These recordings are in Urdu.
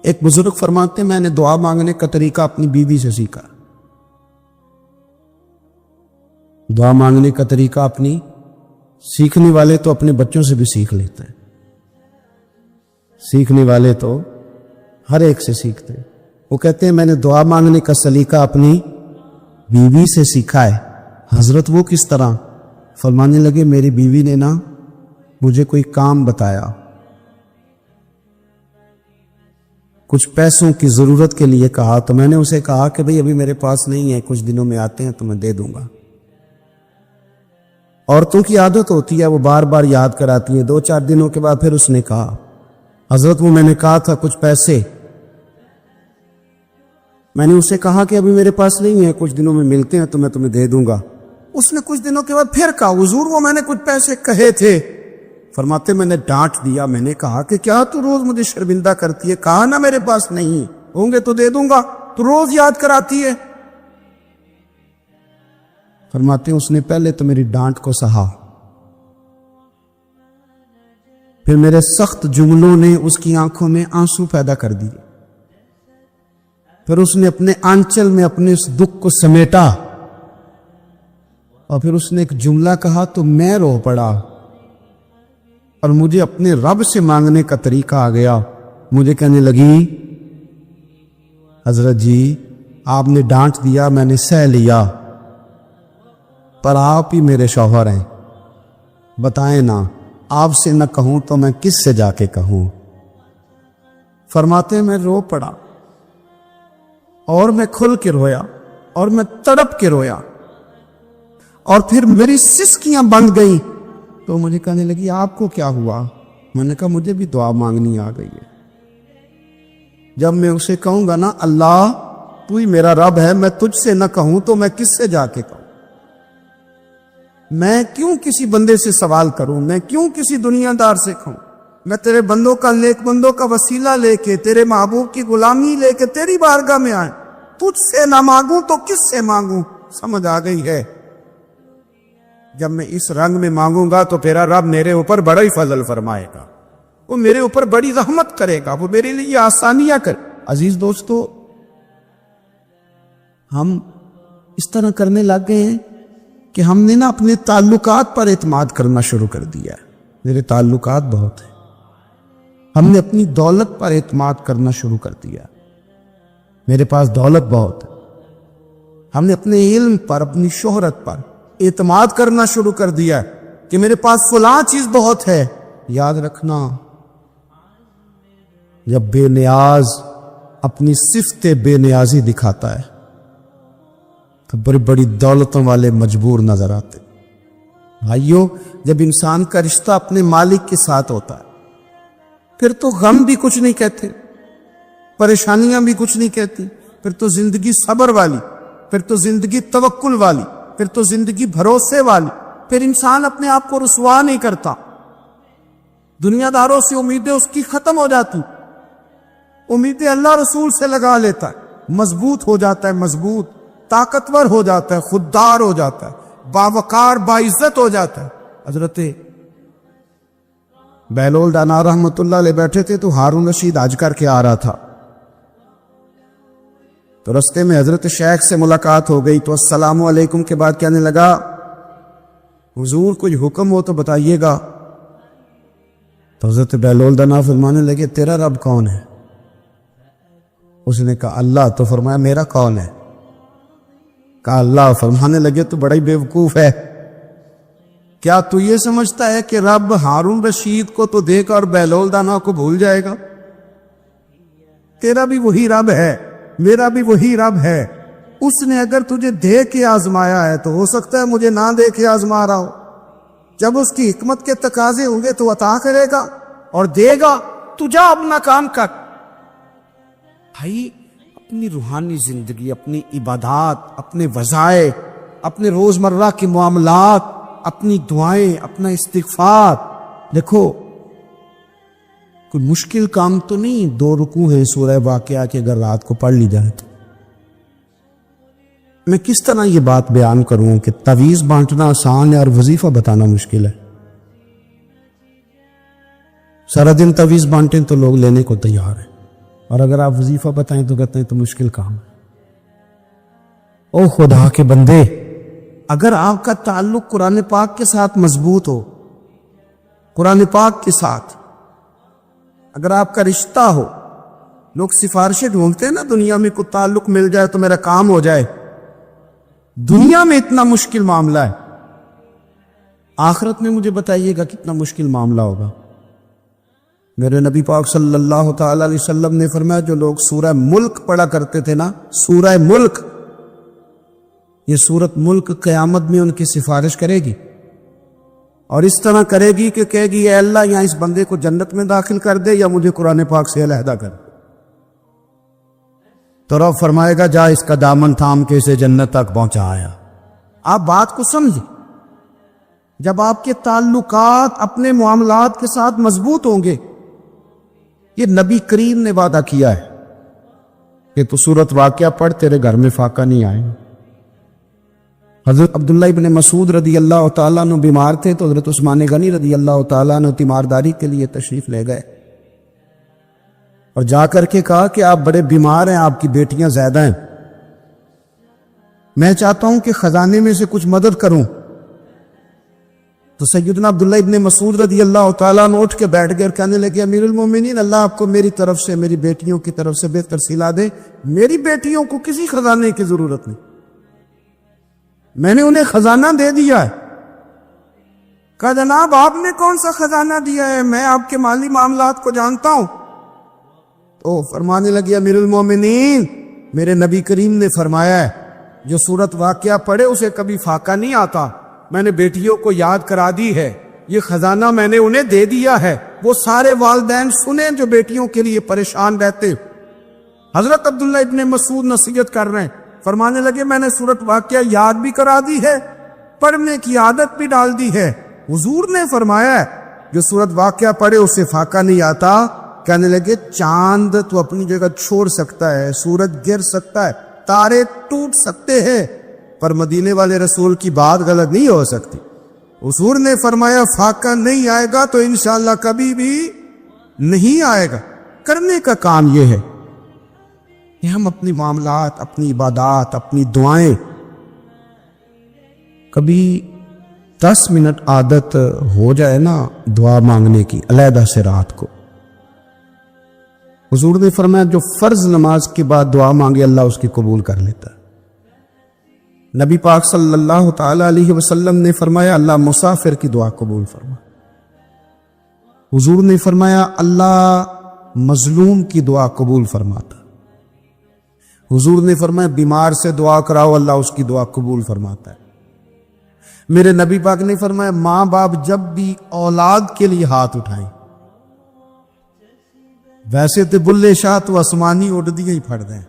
ایک بزرگ فرماتے ہیں میں نے دعا مانگنے کا طریقہ اپنی بیوی سے سیکھا. دعا مانگنے کا طریقہ اپنی سیکھنے والے تو اپنے بچوں سے بھی سیکھ لیتے ہیں. سیکھنے والے تو ہر ایک سے سیکھتے ہیں. وہ کہتے ہیں میں نے دعا مانگنے کا سلیقہ اپنی بیوی سے سیکھا ہے. حضرت وہ کس طرح؟ فرمانے لگے میری بیوی نے نا مجھے کوئی کام بتایا، کچھ پیسوں کی ضرورت کے لیے کہا، تو میں نے اسے کہا کہ بھئی ابھی میرے پاس نہیں ہے، کچھ دنوں میں آتے ہیں تو میں دے دوں گا. عورتوں کی عادت ہوتی ہے وہ بار بار یاد کراتی ہیں. 2-4 دنوں کے بعد پھر اس نے کہا حضرت وہ میں نے کہا تھا کچھ پیسے، میں نے اسے کہا کہ ابھی میرے پاس نہیں ہے، کچھ دنوں میں ملتے ہیں تو میں تمہیں دے دوں گا. اس نے کچھ دنوں کے بعد پھر کہا حضور وہ میں نے کچھ پیسے کہے تھے. فرماتے میں نے ڈانٹ دیا، میں نے کہا کہ کیا تو روز مجھے شرمندہ کرتی ہے؟ کہا نا میرے پاس نہیں ہوں گے تو دے دوں گا، تو روز یاد کراتی ہے. فرماتے ہیں اس نے پہلے تو میری ڈانٹ کو سہا، پھر میرے سخت جملوں نے اس کی آنکھوں میں آنسو پیدا کر دیے. پھر اس نے اپنے آنچل میں اپنے اس دکھ کو سمیٹا اور پھر اس نے ایک جملہ کہا تو میں رو پڑا اور مجھے اپنے رب سے مانگنے کا طریقہ آ گیا. مجھے کہنے لگی حضرت جی آپ نے ڈانٹ دیا، میں نے سہ لیا، پر آپ ہی میرے شوہر ہیں، بتائیں نا آپ سے نہ کہوں تو میں کس سے جا کے کہوں؟ فرماتے میں رو پڑا اور میں کھل کے رویا اور میں تڑپ کے رویا اور پھر میری سسکیاں بند گئیں. تو مجھے کہنے لگی آپ کو کیا ہوا؟ میں نے کہا مجھے بھی دعا مانگنی آ گئی ہے. جب میں اسے کہوں گا نا اللہ تو ہی میرا رب ہے، میں تجھ سے نہ کہوں تو میں کس سے جا کے کہوں؟ میں کیوں کسی بندے سے سوال کروں؟ میں کیوں کسی دنیا دار سے کہوں؟ میں تیرے بندوں کا نیک بندوں کا وسیلہ لے کے، تیرے محبوب کی غلامی لے کے تیری بارگاہ میں آئے، تجھ سے نہ مانگوں تو کس سے مانگوں؟ سمجھ آ گئی ہے؟ جب میں اس رنگ میں مانگوں گا تو تیرا رب میرے اوپر بڑا ہی فضل فرمائے گا، وہ میرے اوپر بڑی رحمت کرے گا، وہ میرے لیے آسانیاں کرے. عزیز دوستو، ہم اس طرح کرنے لگ گئے ہیں کہ ہم نے نا اپنے تعلقات پر اعتماد کرنا شروع کر دیا ہے. میرے تعلقات بہت ہیں. ہم نے اپنی دولت پر اعتماد کرنا شروع کر دیا، میرے پاس دولت بہت ہے. ہم نے اپنے علم پر، اپنی شہرت پر اعتماد کرنا شروع کر دیا کہ میرے پاس فلاں چیز بہت ہے. یاد رکھنا جب بے نیاز اپنی صفت بے نیازی دکھاتا ہے تو بڑی بڑی دولتوں والے مجبور نظر آتے. بھائیو، جب انسان کا رشتہ اپنے مالک کے ساتھ ہوتا ہے پھر تو غم بھی کچھ نہیں کہتے، پریشانیاں بھی کچھ نہیں کہتی، پھر تو زندگی صبر والی، پھر تو زندگی توکل والی، پھر تو زندگی بھروسے والی. پھر انسان اپنے آپ کو رسوا نہیں کرتا، دنیا داروں سے امیدیں اس کی ختم ہو جاتی، امیدیں اللہ رسول سے لگا لیتا ہے، مضبوط ہو جاتا ہے، مضبوط، طاقتور ہو جاتا ہے، خوددار ہو جاتا ہے، باوقار باعزت ہو جاتا ہے. حضرت بہلول دانا رحمت اللہ علیہ بیٹھے تھے تو ہارون رشید حج کر کے آ رہا تھا، تو رستے میں حضرت شیخ سے ملاقات ہو گئی. تو السلام علیکم کے بعد کہنے لگا حضور کوئی حکم ہو تو بتائیے گا. تو حضرت بہلول دانا فرمانے لگے تیرا رب کون ہے؟ اس نے کہا اللہ. تو فرمایا میرا کون ہے؟ کہا اللہ. فرمانے لگے تو بڑا ہی بیوقوف ہے، کیا تو یہ سمجھتا ہے کہ رب ہارون رشید کو تو دیکھ اور بہلول دانا کو بھول جائے گا؟ تیرا بھی وہی رب ہے، میرا بھی وہی رب ہے. اس نے اگر تجھے دیکھ کے آزمایا ہے تو ہو سکتا ہے مجھے نہ دیکھ کے آزما رہا ہو. جب اس کی حکمت کے تقاضے ہوں گے تو عطا کرے گا اور دے گا. تو جا اپنا کام کر. بھائی، اپنی روحانی زندگی، اپنی عبادات، اپنے وظائف، اپنے روزمرہ کے معاملات، اپنی دعائیں، اپنا استغفار، دیکھو کوئی مشکل کام تو نہیں. 2 رکوع ہے سورہ واقعہ کے، اگر رات کو پڑھ لی جائے تو. میں کس طرح یہ بات بیان کروں کہ تعویذ بانٹنا آسان ہے اور وظیفہ بتانا مشکل ہے. سارا دن تعویذ بانٹیں تو لوگ لینے کو تیار ہیں. اور اگر آپ وظیفہ بتائیں تو کہتے ہیں تو مشکل کام ہے۔ او خدا کے بندے، اگر آپ کا تعلق قرآن پاک کے ساتھ مضبوط ہو، قرآن پاک کے ساتھ اگر آپ کا رشتہ ہو، لوگ سفارشیں ڈھونڈتے ہیں نا دنیا میں، کوئی تعلق مل جائے تو میرا کام ہو جائے۔ دنیا میں اتنا مشکل معاملہ ہے، آخرت میں مجھے بتائیے گا کتنا مشکل معاملہ ہوگا۔ میرے نبی پاک صلی اللہ تعالی علیہ وسلم نے فرمایا جو لوگ سورہ ملک پڑھا کرتے تھے نا، سورہ ملک، یہ سورت ملک قیامت میں ان کی سفارش کرے گی، اور اس طرح کرے گی کہ کہے گی اے اللہ یہاں اس بندے کو جنت میں داخل کر دے یا مجھے قرآن پاک سے علیحدہ کر دے۔ تو رب فرمائے گا جا اس کا دامن تھام کے اسے جنت تک پہنچایا۔ آپ بات کو سمجھیں، جب آپ کے تعلقات اپنے معاملات کے ساتھ مضبوط ہوں گے، یہ نبی کریم نے وعدہ کیا ہے کہ تو سورت واقعہ پڑھ تیرے گھر میں فاقہ نہیں آئے گا۔ حضرت عبداللہ ابن مسعود رضی اللہ تعالیٰ عنہ بیمار تھے تو حضرت عثمان غنی رضی اللہ تعالیٰ عنہ تیمارداری کے لیے تشریف لے گئے اور جا کر کے کہا کہ آپ بڑے بیمار ہیں، آپ کی بیٹیاں زیادہ ہیں، میں چاہتا ہوں کہ خزانے میں سے کچھ مدد کروں۔ تو سیدنا عبداللہ ابن مسعود رضی اللہ تعالیٰ عنہ اٹھ کے بیٹھ گئے اور کہنے لگے امیر المومنین، اللہ آپ کو میری طرف سے، میری بیٹیوں کی طرف سے بہتر صلہ دے، میری بیٹیوں کو کسی خزانے کی ضرورت نہیں، میں نے انہیں خزانہ دے دیا ہے۔ کہا جناب آپ نے کون سا خزانہ دیا ہے، میں آپ کے مالی معاملات کو جانتا ہوں۔ تو فرمانے لگے امیر المومنین، میرے نبی کریم نے فرمایا ہے جو سورت واقعہ پڑھے اسے کبھی فاقہ نہیں آتا، میں نے بیٹیوں کو یاد کرا دی ہے، یہ خزانہ میں نے انہیں دے دیا ہے۔ وہ سارے والدین سنیں جو بیٹیوں کے لیے پریشان رہتے۔ حضرت عبداللہ ابن مسعود نصیحت کر رہے ہیں، فرمانے لگے میں نے سورت واقعہ یاد بھی کرا دی ہے، پڑھنے کی عادت بھی ڈال دی ہے۔ حضور نے فرمایا ہے جو سورت واقعہ پڑھے اسے فاقہ نہیں آتا۔ کہنے لگے چاند تو اپنی جگہ چھوڑ سکتا ہے، سورج گر سکتا ہے، تارے ٹوٹ سکتے ہیں، پر مدینے والے رسول کی بات غلط نہیں ہو سکتی۔ حضور نے فرمایا فاقہ نہیں آئے گا تو انشاءاللہ کبھی بھی نہیں آئے گا۔ کرنے کا کام یہ ہے کہ ہم اپنی معاملات، اپنی عبادات، اپنی دعائیں کبھی 10 منٹ عادت ہو جائے نا دعا مانگنے کی علیحدہ سے رات کو۔ حضور نے فرمایا جو فرض نماز کے بعد دعا مانگے اللہ اس کی قبول کر لیتا ہے۔ نبی پاک صلی اللہ تعالی علیہ وسلم نے فرمایا اللہ مسافر کی دعا قبول فرما۔ حضور نے فرمایا اللہ مظلوم کی دعا قبول فرماتا۔ حضور نے فرمایا بیمار سے دعا کراؤ اللہ اس کی دعا قبول فرماتا ہے۔ میرے نبی پاک نے فرمایا ماں باپ جب بھی اولاد کے لیے ہاتھ اٹھائیں، ویسے تو بلے شاہ تو آسمانی اڑدیاں ہی پھڑ دیں،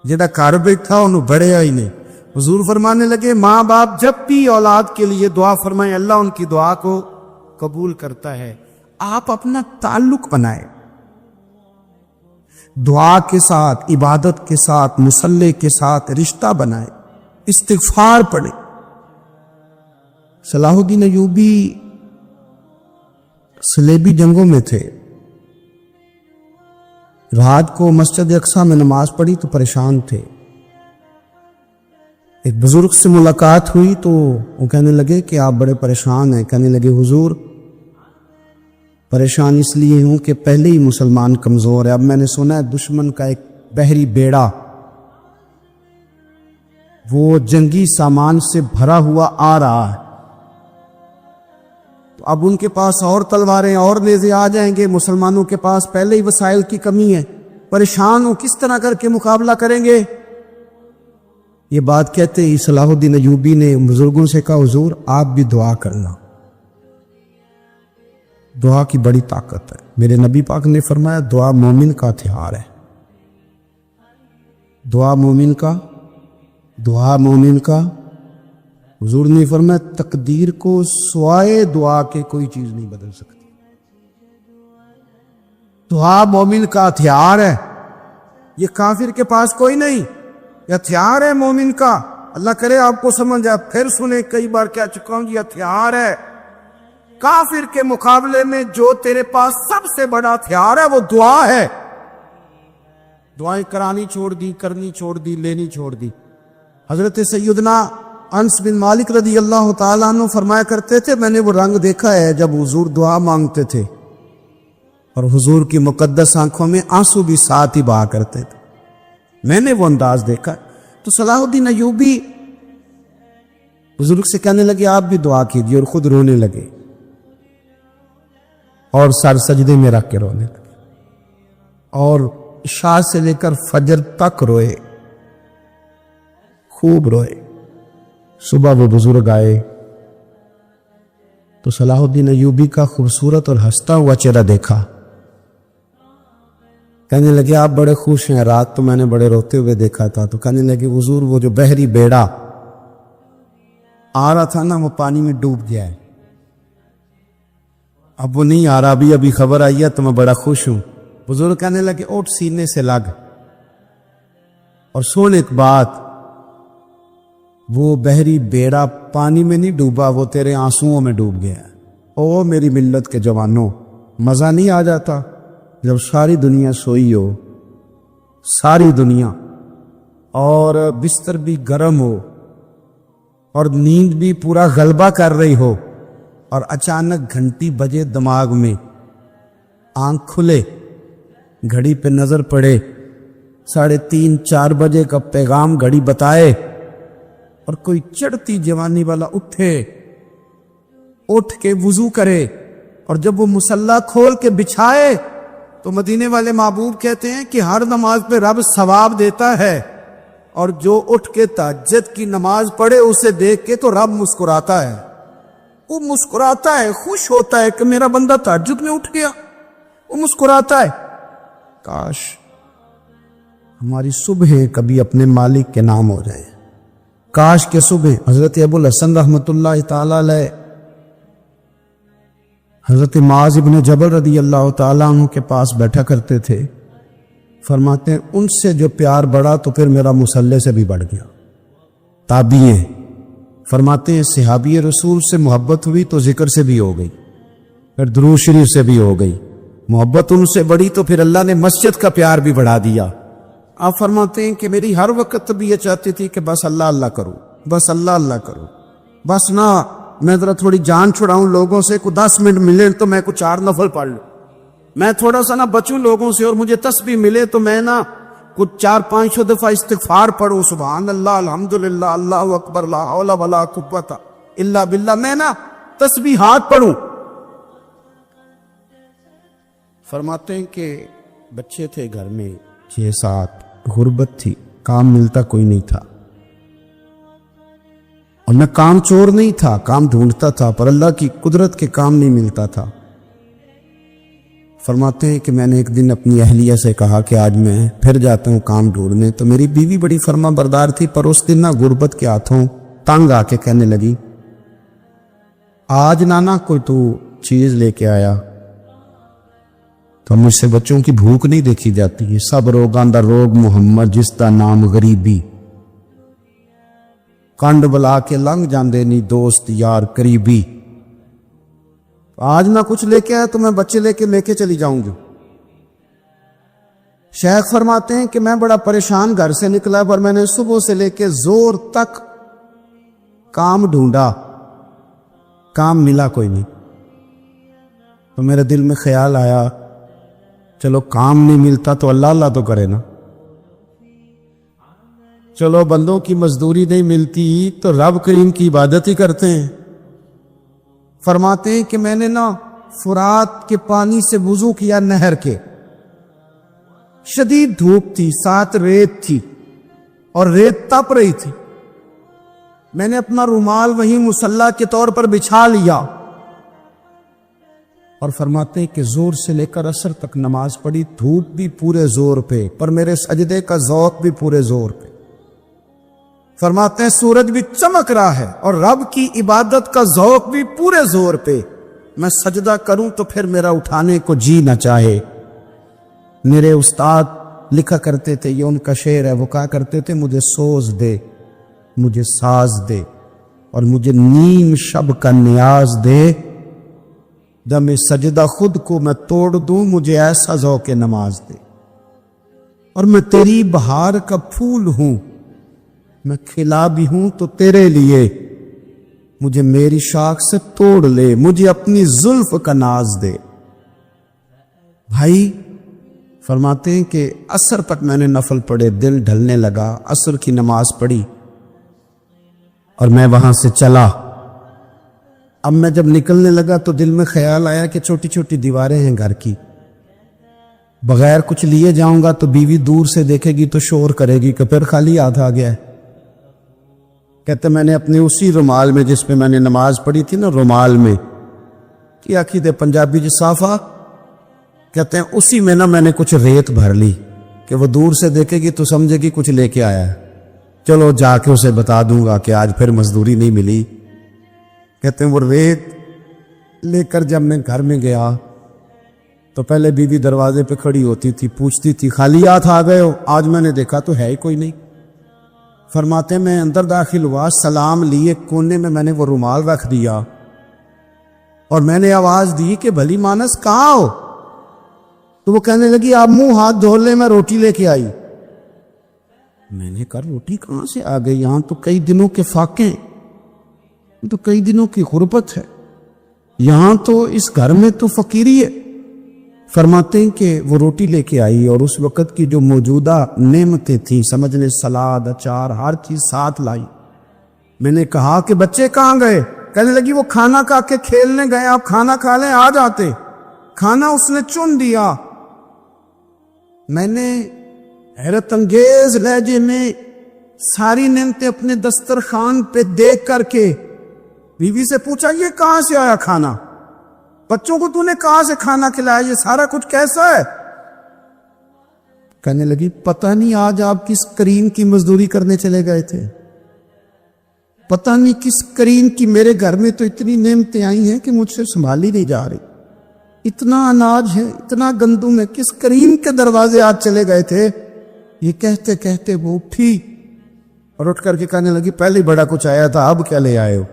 جڑا گھر بیٹھا انہوں بڑھیا ہی نہیں۔ حضور فرمانے لگے ماں باپ جب بھی اولاد کے لیے دعا فرمائیں اللہ ان کی دعا کو قبول کرتا ہے۔ آپ اپنا تعلق بنائیں، دعا کے ساتھ، عبادت کے ساتھ، مصلی کے ساتھ رشتہ بنائیں، استغفار پڑھیں۔ صلاح الدین ایوبی صلیبی جنگوں میں تھے، رات کو مسجد اقصی میں نماز پڑھی تو پریشان تھے۔ ایک بزرگ سے ملاقات ہوئی تو وہ کہنے لگے کہ آپ بڑے پریشان ہیں۔ کہنے لگے حضور پریشان اس لیے ہوں کہ پہلے ہی مسلمان کمزور ہے، اب میں نے سنا ہے دشمن کا ایک بحری بیڑا وہ جنگی سامان سے بھرا ہوا آ رہا ہے، تو اب ان کے پاس اور تلواریں اور نیزے آ جائیں گے، مسلمانوں کے پاس پہلے ہی وسائل کی کمی ہے، پریشان ہو کس طرح کر کے مقابلہ کریں گے۔ یہ بات کہتے ہی صلاح الدین ایوبی نے بزرگوں سے کہا حضور آپ بھی دعا کرنا، دعا کی بڑی طاقت ہے۔ میرے نبی پاک نے فرمایا دعا مومن کا ہتھیار ہے، دعا مومن کا، دعا مومن کا۔ حضور نے فرمایا تقدیر کو سوائے دعا کے کوئی چیز نہیں بدل سکتی۔ دعا مومن کا ہتھیار ہے، یہ کافر کے پاس کوئی نہیں، یہ ہتھیار ہے مومن کا۔ اللہ کرے آپ کو سمجھ آئے، پھر سنیں کئی بار کہہ چکا ہوں یہ ہتھیار ہے۔ کافر کے مقابلے میں جو تیرے پاس سب سے بڑا ہتھیار ہے وہ دعا ہے۔ دعائیں کرانی چھوڑ دی، کرنی چھوڑ دی، لینی چھوڑ دی۔ حضرت سیدنا انس بن مالک رضی اللہ تعالیٰ عنہ فرمایا کرتے تھے میں نے وہ رنگ دیکھا ہے جب حضور دعا مانگتے تھے اور حضور کی مقدس آنکھوں میں آنسو بھی ساتھ ہی بہا کرتے تھے، میں نے وہ انداز دیکھا۔ تو صلاح الدین ایوبی بزرگ سے کہنے لگے آپ بھی دعا کیجیے، اور خود رونے لگے اور سر سجدے میں رکھ کے رونے لگے اور عشاء سے لے کر فجر تک روئے، خوب روئے۔ صبح وہ بزرگ آئے تو صلاح الدین ایوبی کا خوبصورت اور ہنستا ہوا چہرہ دیکھا، کہنے لگے آپ بڑے خوش ہیں، رات تو میں نے بڑے روتے ہوئے دیکھا تھا۔ تو کہنے لگے حضور وہ جو بحری بیڑا آ رہا تھا نا وہ پانی میں ڈوب گیا ہے، اب وہ نہیں آ رہا، ابھی خبر آئی ہے تو میں بڑا خوش ہوں۔ بزرگ کہنے لگے اٹھ سینے سے لگ اور سن ایک بات، وہ بحری بیڑا پانی میں نہیں ڈوبا، وہ تیرے آنسوؤں میں ڈوب گیا ہے۔ او میری ملت کے جوانوں، مزہ نہیں آ جاتا جب ساری دنیا سوئی ہو، ساری دنیا، اور بستر بھی گرم ہو اور نیند بھی پورا غلبہ کر رہی ہو، اور اچانک گھنٹی بجے دماغ میں، آنکھ کھلے، گھڑی پہ نظر پڑے، 3:30 4 بجے کا پیغام گھڑی بتائے، اور کوئی چڑھتی جوانی والا اٹھ کے وضو کرے، اور جب وہ مصلی کھول کے بچھائے تو مدینے والے محبوب کہتے ہیں کہ ہر نماز پہ رب ثواب دیتا ہے، اور جو اٹھ کے تہجد کی نماز پڑھے اسے دیکھ کے تو رب مسکراتا ہے، وہ مسکراتا ہے، خوش ہوتا ہے کہ میرا بندہ تہجد میں اٹھ گیا، وہ مسکراتا ہے۔ کاش ہماری صبح کبھی اپنے مالک کے نام ہو جائے، کاش کے صبح۔ حضرت ابو الحسن رحمۃ اللہ تعالی علیہ حضرت معاذ ابن جبل رضی اللہ تعالیٰ عنہ کے پاس بیٹھا کرتے تھے، فرماتے ہیں ان سے جو پیار بڑھا تو پھر میرا مصلی سے بھی بڑھ گیا۔ تابعین فرماتے ہیں صحابی رسول سے محبت ہوئی تو ذکر سے بھی ہو گئی، پھر درود شریف سے بھی ہو گئی، محبت ان سے بڑھی تو پھر اللہ نے مسجد کا پیار بھی بڑھا دیا۔ آپ فرماتے ہیں کہ میری ہر وقت طبیعت چاہتی تھی کہ بس اللہ اللہ کروں، بس اللہ اللہ کروں، بس نہ میں ذرا تھوڑی جان چھڑاؤں لوگوں سے، کوئی 10 منٹ ملے تو میں کوئی 4 نفل پڑھ لوں، میں تھوڑا سا نہ بچوں لوگوں سے، اور مجھے تسبیح ملے تو میں نہ کچھ 400-500 دفعہ استغفار پڑھوں، سبحان اللہ، الحمدللہ، اللہ اکبر، لا حول ولا قوت الا باللہ، میں نہ تسبیحات پڑھوں۔ فرماتے ہیں کہ بچے تھے گھر میں 6-7، غربت تھی، کام ملتا کوئی نہیں تھا، اور میں کام چور نہیں تھا، کام ڈھونڈتا تھا، پر اللہ کی قدرت کے کام نہیں ملتا تھا۔ فرماتے ہیں کہ میں نے ایک دن اپنی اہلیہ سے کہا کہ آج میں پھر جاتا ہوں کام ڈھونڈنے، تو میری بیوی بڑی فرما بردار تھی، پر اس دن نہ غربت کے ہاتھوں تنگ آ کے کہنے لگی آج نانا کوئی تو چیز لے کے آیا، تو مجھ سے بچوں کی بھوک نہیں دیکھی جاتی ہے، سب روگاں دا روگ محمد جس دا نام غریبی، کنڈ بلا کے لنگ جاندے نہیں دوست یار قریبی، آج نہ کچھ لے کے آیا تو میں بچے لے کے چلی جاؤں گی۔ شیخ فرماتے ہیں کہ میں بڑا پریشان گھر سے نکلا، پر میں نے صبح سے لے کے زور تک کام ڈھونڈا، کام ملا کوئی نہیں، تو میرے دل میں خیال آیا چلو کام نہیں ملتا تو اللہ اللہ تو کرے نا، چلو بندوں کی مزدوری نہیں ملتی تو رب کریم کی عبادت ہی کرتے ہیں۔ فرماتے ہیں کہ میں نے نا فرات کے پانی سے وضو کیا، نہر کے، شدید دھوپ تھی، ساتھ ریت تھی اور ریت تپ رہی تھی، میں نے اپنا رومال وہیں مصلی کے طور پر بچھا لیا، اور فرماتے ہیں کہ زور سے لے کر عصر تک نماز پڑھی، دھوپ بھی پورے زور پہ، پر میرے سجدے کا ذوق بھی پورے زور پہ۔ فرماتے ہیں سورج بھی چمک رہا ہے اور رب کی عبادت کا ذوق بھی پورے زور پہ، میں سجدہ کروں تو پھر میرا اٹھانے کو جی نہ چاہے۔ میرے استاد لکھا کرتے تھے، یہ ان کا شعر ہے، وہ کہا کرتے تھے مجھے سوز دے، مجھے ساز دے، اور مجھے نیم شب کا نیاز دے، دم سجدہ خود کو میں توڑ دوں، مجھے ایسا ذوق نماز دے۔ اور میں تیری بہار کا پھول ہوں، میں کھلا بھی ہوں تو تیرے لیے، مجھے میری شاخ سے توڑ لے، مجھے اپنی زلف کا ناز دے۔ بھائی فرماتے ہیں کہ عصر تک میں نے نفل پڑھے، دل ڈھلنے لگا، عصر کی نماز پڑھی اور میں وہاں سے چلا۔ اب میں جب نکلنے لگا تو دل میں خیال آیا کہ چھوٹی چھوٹی دیواریں ہیں گھر کی، بغیر کچھ لیے جاؤں گا تو بیوی دور سے دیکھے گی تو شور کرے گی کہ پھر خالی ہاتھ آ گیا ہے۔ کہتے میں نے اپنے اسی رومال میں جس پہ میں نے نماز پڑھی تھی نا، رومال میں کیا عقیدے پنجابی جسافہ کہتے ہیں، اسی میں نا میں نے کچھ ریت بھر لی کہ وہ دور سے دیکھے گی تو سمجھے گی کچھ لے کے آیا ہے، چلو جا کے اسے بتا دوں گا کہ آج پھر مزدوری نہیں ملی۔ کہتے ہیں وہ ریت لے کر جب میں گھر میں گیا تو پہلے بیوی دروازے پہ کھڑی ہوتی تھی، پوچھتی تھی خالی ہاتھ آ گئے ہو؟ آج میں نے دیکھا تو ہے ہی کوئی نہیں۔ فرماتے میں اندر داخل ہوا، سلام لیے، کونے میں نے وہ رومال رکھ دیا اور میں نے آواز دی کہ بھلی مانس کہاں ہو؟ تو وہ کہنے لگی آپ منہ ہاتھ دھو لیں، میں روٹی لے کے آئی۔ میں نے کہا روٹی کہاں سے آ گئی؟ یہاں تو کئی دنوں کے فاقے، تو کئی دنوں کی غربت ہے، یہاں تو اس گھر میں تو فقیری ہے۔ فرماتے ہیں کہ وہ روٹی لے کے آئی اور اس وقت کی جو موجودہ نعمتیں تھیں، سمجھ لیں سلاد، اچار، ہر چیز ساتھ لائی۔ میں نے کہا کہ بچے کہاں گئے؟ کہنے لگی وہ کھانا کھا کے کھیلنے گئے، آپ کھانا کھا لیں آ جاتے۔ کھانا اس نے چن دیا۔ میں نے حیرت انگیز لہجے میں ساری نعمتیں اپنے دسترخوان پہ دیکھ کر کے بیوی سے پوچھا یہ کہاں سے آیا کھانا؟ بچوں کو تو نے کہاں سے کھانا کھلایا؟ یہ سارا کچھ کیسا ہے؟ کہنے لگی پتہ نہیں آج آپ کس کریم کی مزدوری کرنے چلے گئے تھے، پتہ نہیں کس کریم کی، میرے گھر میں تو اتنی نعمتیں آئی ہیں کہ مجھ سے سنبھالی نہیں جا رہی، اتنا اناج ہے، اتنا گندم ہے، کس کریم کے دروازے آج چلے گئے تھے؟ یہ کہتے کہتے وہ اٹھی اور اٹھ کر کے کہنے لگی پہلے ہی بڑا کچھ آیا تھا، اب کیا لے آئے ہو؟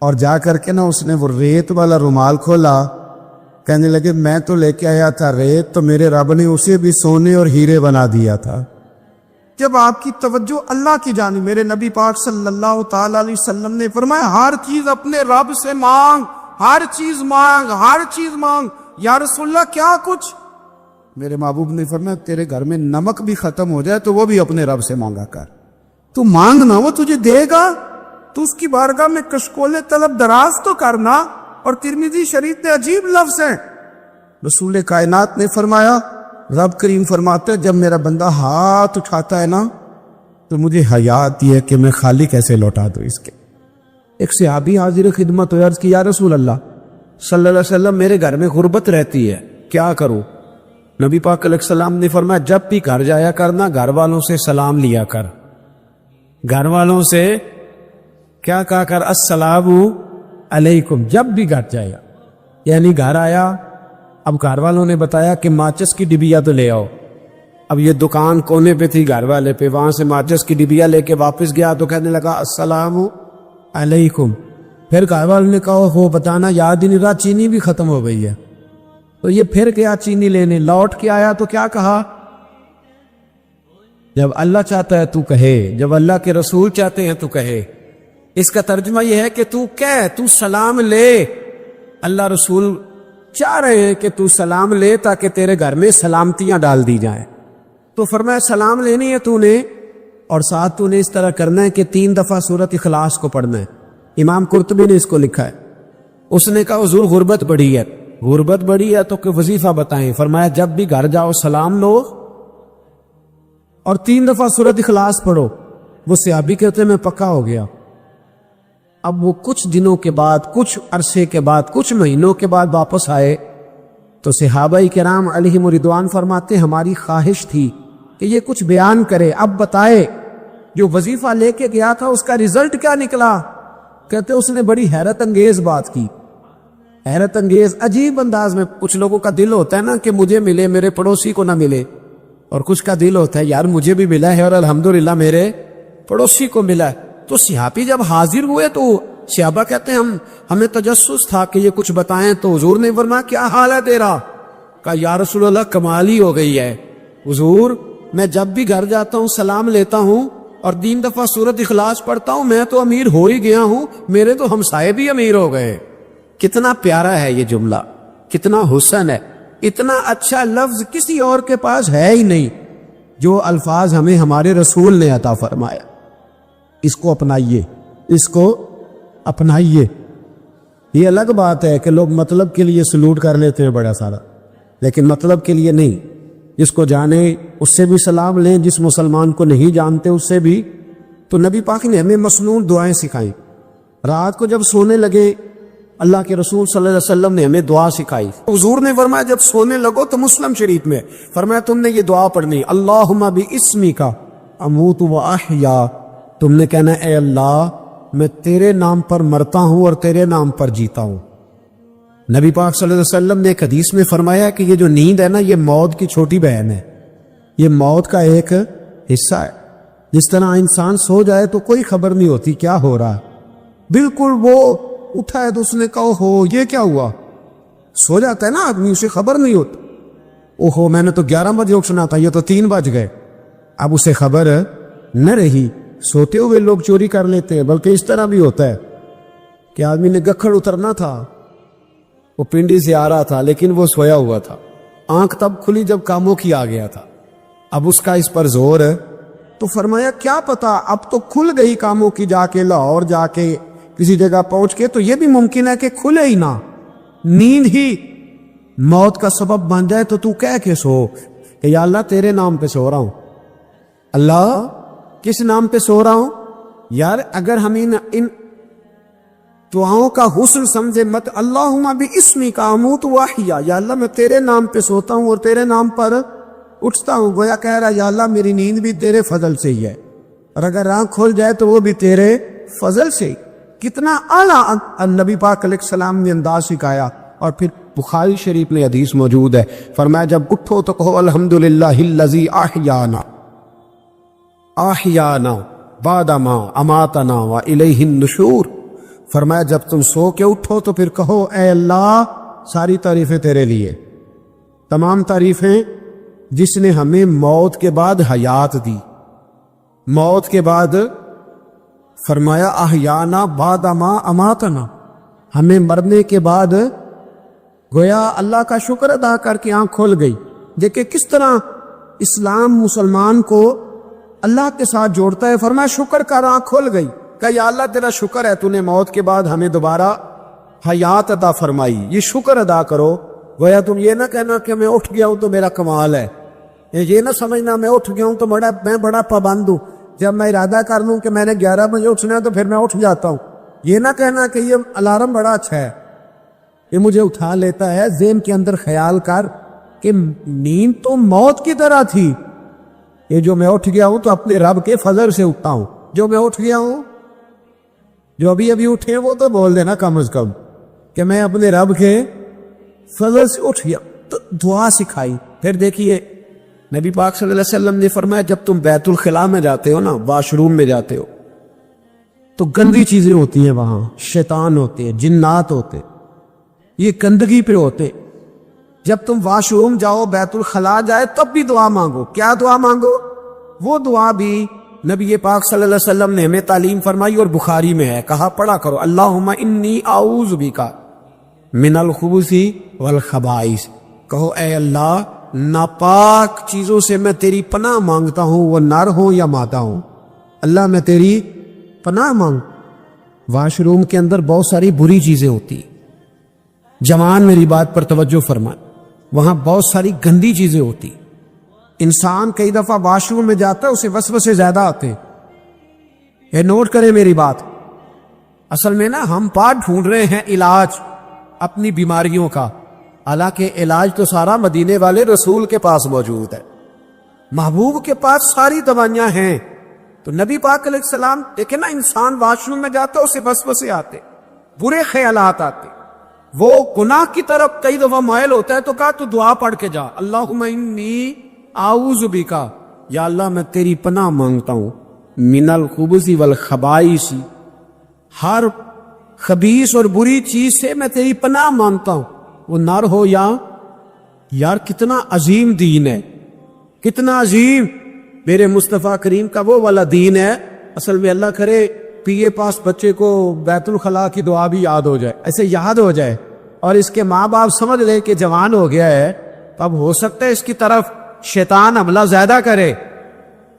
اور جا کر کے نا اس نے وہ ریت والا رومال کھولا، کہنے لگے میں تو لے کے آیا تھا ریت، تو میرے رب نے اسے بھی سونے اور ہیرے بنا دیا تھا۔ جب آپ کی توجہ اللہ کی جانب، میرے نبی پاک صلی اللہ تعالی علیہ وسلم نے فرمایا ہر چیز اپنے رب سے مانگ، ہر چیز مانگ، ہر چیز مانگ۔ یا رسول اللہ کیا کچھ؟ میرے محبوب نے فرمایا تیرے گھر میں نمک بھی ختم ہو جائے تو وہ بھی اپنے رب سے مانگا کر، تو مانگنا وہ تجھے دے گا، تو اس کی بارگاہ میں کشکول طلب دراز تو کرنا۔ اور ترمذی شریف میں عجیب لفظ ہیں، رسول کائنات نے فرمایا، رب کریم فرماتے ہیں جب میرا بندہ ہاتھ اٹھاتا ہے نا تو مجھے حیا آتی ہے کہ میں خالی کیسے لوٹا دوں اس کے۔ ایک صحابی حاضر خدمت ہوئے، عرض کی یا رسول اللہ صلی اللہ علیہ وسلم میرے گھر میں غربت رہتی ہے، کیا کروں؟ نبی پاک علیہ السلام نے فرمایا جب بھی گھر جایا کرنا گھر والوں سے سلام لیا کر، گھر والوں سے کیا کہا کر؟ السلام علیکم، جب بھی گھر جایا۔ یعنی گھر آیا، اب گھر والوں نے بتایا کہ ماچس کی ڈبیا تو لے آؤ، اب یہ دکان کونے پہ تھی گھر والے پہ، وہاں سے ماچس کی ڈبیا لے کے واپس گیا تو کہنے لگا السلام علیکم۔ پھر گھر والوں نے کہا وہ بتانا یاد ہی نہیں رہا چینی بھی ختم ہو گئی ہے، تو یہ پھر گیا چینی لینے، لوٹ کے آیا تو کیا کہا؟ جب اللہ چاہتا ہے تو کہے، جب اللہ کے رسول چاہتے ہیں تو کہے۔ اس کا ترجمہ یہ ہے کہ تو کہہ، تو سلام لے، اللہ رسول چاہ رہے ہیں کہ تو سلام لے تاکہ تیرے گھر میں سلامتیاں ڈال دی جائیں۔ تو فرمایا سلام لینی ہے تو نے، اور ساتھ تو نے اس طرح کرنا ہے کہ 3 دفعہ سورۃ اخلاص کو پڑھنا ہے۔ امام قرطبی نے اس کو لکھا ہے، اس نے کہا حضور غربت بڑی ہے، غربت بڑی ہے تو کہ وظیفہ بتائیں؟ فرمایا جب بھی گھر جاؤ سلام لو اور 3 دفعہ سورۃ اخلاص پڑھو۔ وہ صحابی کہتے ہیں میں پکا ہو گیا۔ اب وہ کچھ دنوں کے بعد، کچھ عرصے کے بعد، کچھ مہینوں کے بعد واپس آئے تو صحابہ کرام علیہم رضوان فرماتے ہماری خواہش تھی کہ یہ کچھ بیان کرے، اب بتائے جو وظیفہ لے کے گیا تھا اس کا رزلٹ کیا نکلا؟ کہتے اس نے بڑی حیرت انگیز بات کی، حیرت انگیز عجیب انداز میں۔ کچھ لوگوں کا دل ہوتا ہے نا کہ مجھے ملے میرے پڑوسی کو نہ ملے، اور کچھ کا دل ہوتا ہے یار مجھے بھی ملا ہے اور الحمدللہ میرے پڑوسی کو ملا ہے۔ تو صحابی جب حاضر ہوئے تو صحابہ کہتے ہیں ہمیں تجسس تھا کہ یہ کچھ بتائیں، تو حضور نے فرمایا کیا حال ہے تیرا؟ کہا یا رسول اللہ کمال ہی ہو گئی ہے، حضور میں جب بھی گھر جاتا ہوں سلام لیتا ہوں اور 3 دفعہ سورۃ اخلاص پڑھتا ہوں، میں تو امیر ہو ہی گیا ہوں، میرے تو ہمسائے بھی امیر ہو گئے۔ کتنا پیارا ہے یہ جملہ، کتنا حسن ہے، اتنا اچھا لفظ کسی اور کے پاس ہے ہی نہیں جو الفاظ ہمیں ہمارے رسول نے عطا فرمایا۔ اس کو اپنائیے، اس کو اپنائیے۔ یہ الگ بات ہے کہ لوگ مطلب کے لیے سلوٹ کر لیتے ہیں بڑا سارا، لیکن مطلب کے لیے نہیں۔ جس کو جانے اس سے بھی سلام لیں، جس مسلمان کو نہیں جانتے اس سے بھی۔ تو نبی پاک نے ہمیں مسنون دعائیں سکھائیں۔ رات کو جب سونے لگے اللہ کے رسول صلی اللہ علیہ وسلم نے ہمیں دعا سکھائی۔ حضور نے فرمایا جب سونے لگو تو مسلم شریف میں فرمایا تم نے یہ دعا پڑھنی، اللہم باسمک اموت و احیا۔ تم نے کہنا اے اللہ میں تیرے نام پر مرتا ہوں اور تیرے نام پر جیتا ہوں۔ نبی پاک صلی اللہ علیہ وسلم نے ایک حدیث میں فرمایا کہ یہ جو نیند ہے نا، یہ موت کی چھوٹی بہن ہے، یہ موت کا ایک حصہ ہے۔ جس طرح انسان سو جائے تو کوئی خبر نہیں ہوتی کیا ہو رہا، بالکل وہ اٹھا ہے تو اس نے کہا ہو یہ کیا ہوا، سو جاتا ہے نا آدمی، اسے خبر نہیں ہوتی، اوہو میں نے تو 11 بجے اٹھنا تھا، یہ تو 3 بج گئے۔ اب اسے خبر نہ رہی۔ سوتے ہوئے لوگ چوری کر لیتے ہیں، بلکہ اس طرح بھی ہوتا ہے کہ آدمی نے گکھڑ اترنا تھا، وہ پنڈی سے آ رہا تھا لیکن وہ سویا ہوا تھا، آنکھ تب کھلی جب کاموں کی آ گیا تھا، اب اس کا اس پر زور ہے۔ تو فرمایا کیا پتا اب تو کھل گئی کاموں کی، جا کے لاہور جا کے کسی جگہ پہنچ کے، تو یہ بھی ممکن ہے کہ کھلے ہی نہ، نیند ہی موت کا سبب بن جائے۔ تو کہہ کے سو کہ یا اللہ تیرے نام پہ سو رہا ہوں۔ اللہ کس نام پہ سو رہا ہوں؟ یار اگر ہم ان دعاؤں کا حسن سمجھے مت، اللہم باسمک اموت و احیا، یا اللہ میں تیرے نام پہ سوتا ہوں اور تیرے نام پر اٹھتا ہوں، گویا کہہ رہا یا اللہ میری نیند بھی تیرے فضل سے ہی ہے، اور اگر آنکھ کھل جائے تو وہ بھی تیرے فضل سے ہی۔ کتنا اعلیٰ نبی پاک علیہ السلام نے انداز سکھایا۔ اور پھر بخاری شریف میں حدیث موجود ہے، فرمایا جب اٹھو تو کہو الحمدللہ الذی احیانا بعد ما اماتنا والیہ النشور۔ فرمایا جب تم سو کے اٹھو تو پھر کہو اے اللہ ساری تعریفیں تیرے لیے، تمام تعریفیں جس نے ہمیں موت کے بعد حیات دی، موت کے بعد فرمایا احیانا بعد ما اماتنا، ہمیں مرنے کے بعد گویا اللہ کا شکر ادا کر کے آنکھ کھول گئی۔ دیکھیں کس طرح اسلام مسلمان کو اللہ کے ساتھ جوڑتا ہے۔ فرمایا شکر کر، آنکھ کھول گئی، کہ یا اللہ تیرا شکر ہے تو نے موت کے بعد ہمیں دوبارہ حیات عطا فرمائی، یہ شکر ادا کرو۔ گویا تم یہ نہ کہنا کہ میں اٹھ گیا ہوں تو میرا کمال ہے، یہ نہ سمجھنا میں اٹھ گیا ہوں تو میں بڑا پابند ہوں، جب میں ارادہ کر لوں کہ میں نے 11 بجے اٹھنا ہے تو پھر میں اٹھ جاتا ہوں۔ یہ نہ کہنا کہ یہ الارم بڑا اچھا ہے، یہ مجھے اٹھا لیتا ہے۔ ذہن کے اندر خیال کر کہ نیند تو موت کی طرح تھی، یہ جو میں اٹھ گیا ہوں تو اپنے رب کے فضل سے اٹھتا ہوں، جو میں اٹھ گیا ہوں، جو ابھی اٹھے وہ تو بول دینا کم از کم کہ میں اپنے رب کے فضل سے اٹھ گیا۔ تو دعا سکھائی۔ پھر دیکھیے نبی پاک صلی اللہ علیہ وسلم نے فرمایا جب تم بیت الخلاء میں جاتے ہو نا، واش روم میں جاتے ہو، تو گندی چیزیں ہوتی ہیں وہاں، شیطان ہوتے ہیں، جنات ہوتے، یہ گندگی پہ ہوتے۔ جب تم واش روم جاؤ، بیت الخلاء جائے، تب بھی دعا مانگو۔ کیا دعا مانگو؟ وہ دعا بھی نبی پاک صلی اللہ علیہ وسلم نے ہمیں تعلیم فرمائی اور بخاری میں ہے، کہا پڑھا کرو اللہم انی اعوذ بک من الخبث والخبائث۔ کہو اے اللہ ناپاک چیزوں سے میں تیری پناہ مانگتا ہوں، وہ نر ہوں یا مادہ ہوں، اللہ میں تیری پناہ مانگ۔ واش روم کے اندر بہت ساری بری چیزیں ہوتی، جوان میری بات پر توجہ فرمائیں، وہاں بہت ساری گندی چیزیں ہوتی۔ انسان کئی دفعہ واش روم میں جاتا ہے، اسے وسوسے زیادہ آتے ہیں، یہ نوٹ کریں میری بات۔ اصل میں نا ہم ڈھونڈ رہے ہیں علاج اپنی بیماریوں کا، حالانکہ علاج تو سارا مدینے والے رسول کے پاس موجود ہے، محبوب کے پاس ساری دوائیاں ہیں۔ تو نبی پاک علیہ السلام دیکھیں نا، انسان واش روم میں جاتا ہے اسے وسوسے آتے، برے خیالات آتے، وہ گناہ کی طرف کئی دفعہ مائل ہوتا ہے، تو کہا تو دعا پڑھ کے جا، اللہم انی اعوذ بک، یا اللہ میں تیری پناہ مانگتا ہوں، من الخبث والخبائث، ہر خبیث اور بری چیز سے میں تیری پناہ مانگتا ہوں، وہ نر ہو یا یار۔ کتنا عظیم دین ہے، کتنا عظیم میرے مصطفیٰ کریم کا وہ والا دین ہے. اصل میں اللہ کرے پی اے پاس بچے کو بیت الخلاء کی دعا بھی یاد ہو جائے, ایسے یاد ہو جائے, اور اس کے ماں باپ سمجھ لے کہ جوان ہو گیا ہے, تو اب ہو سکتا ہے اس کی طرف شیطان حملہ زیادہ کرے,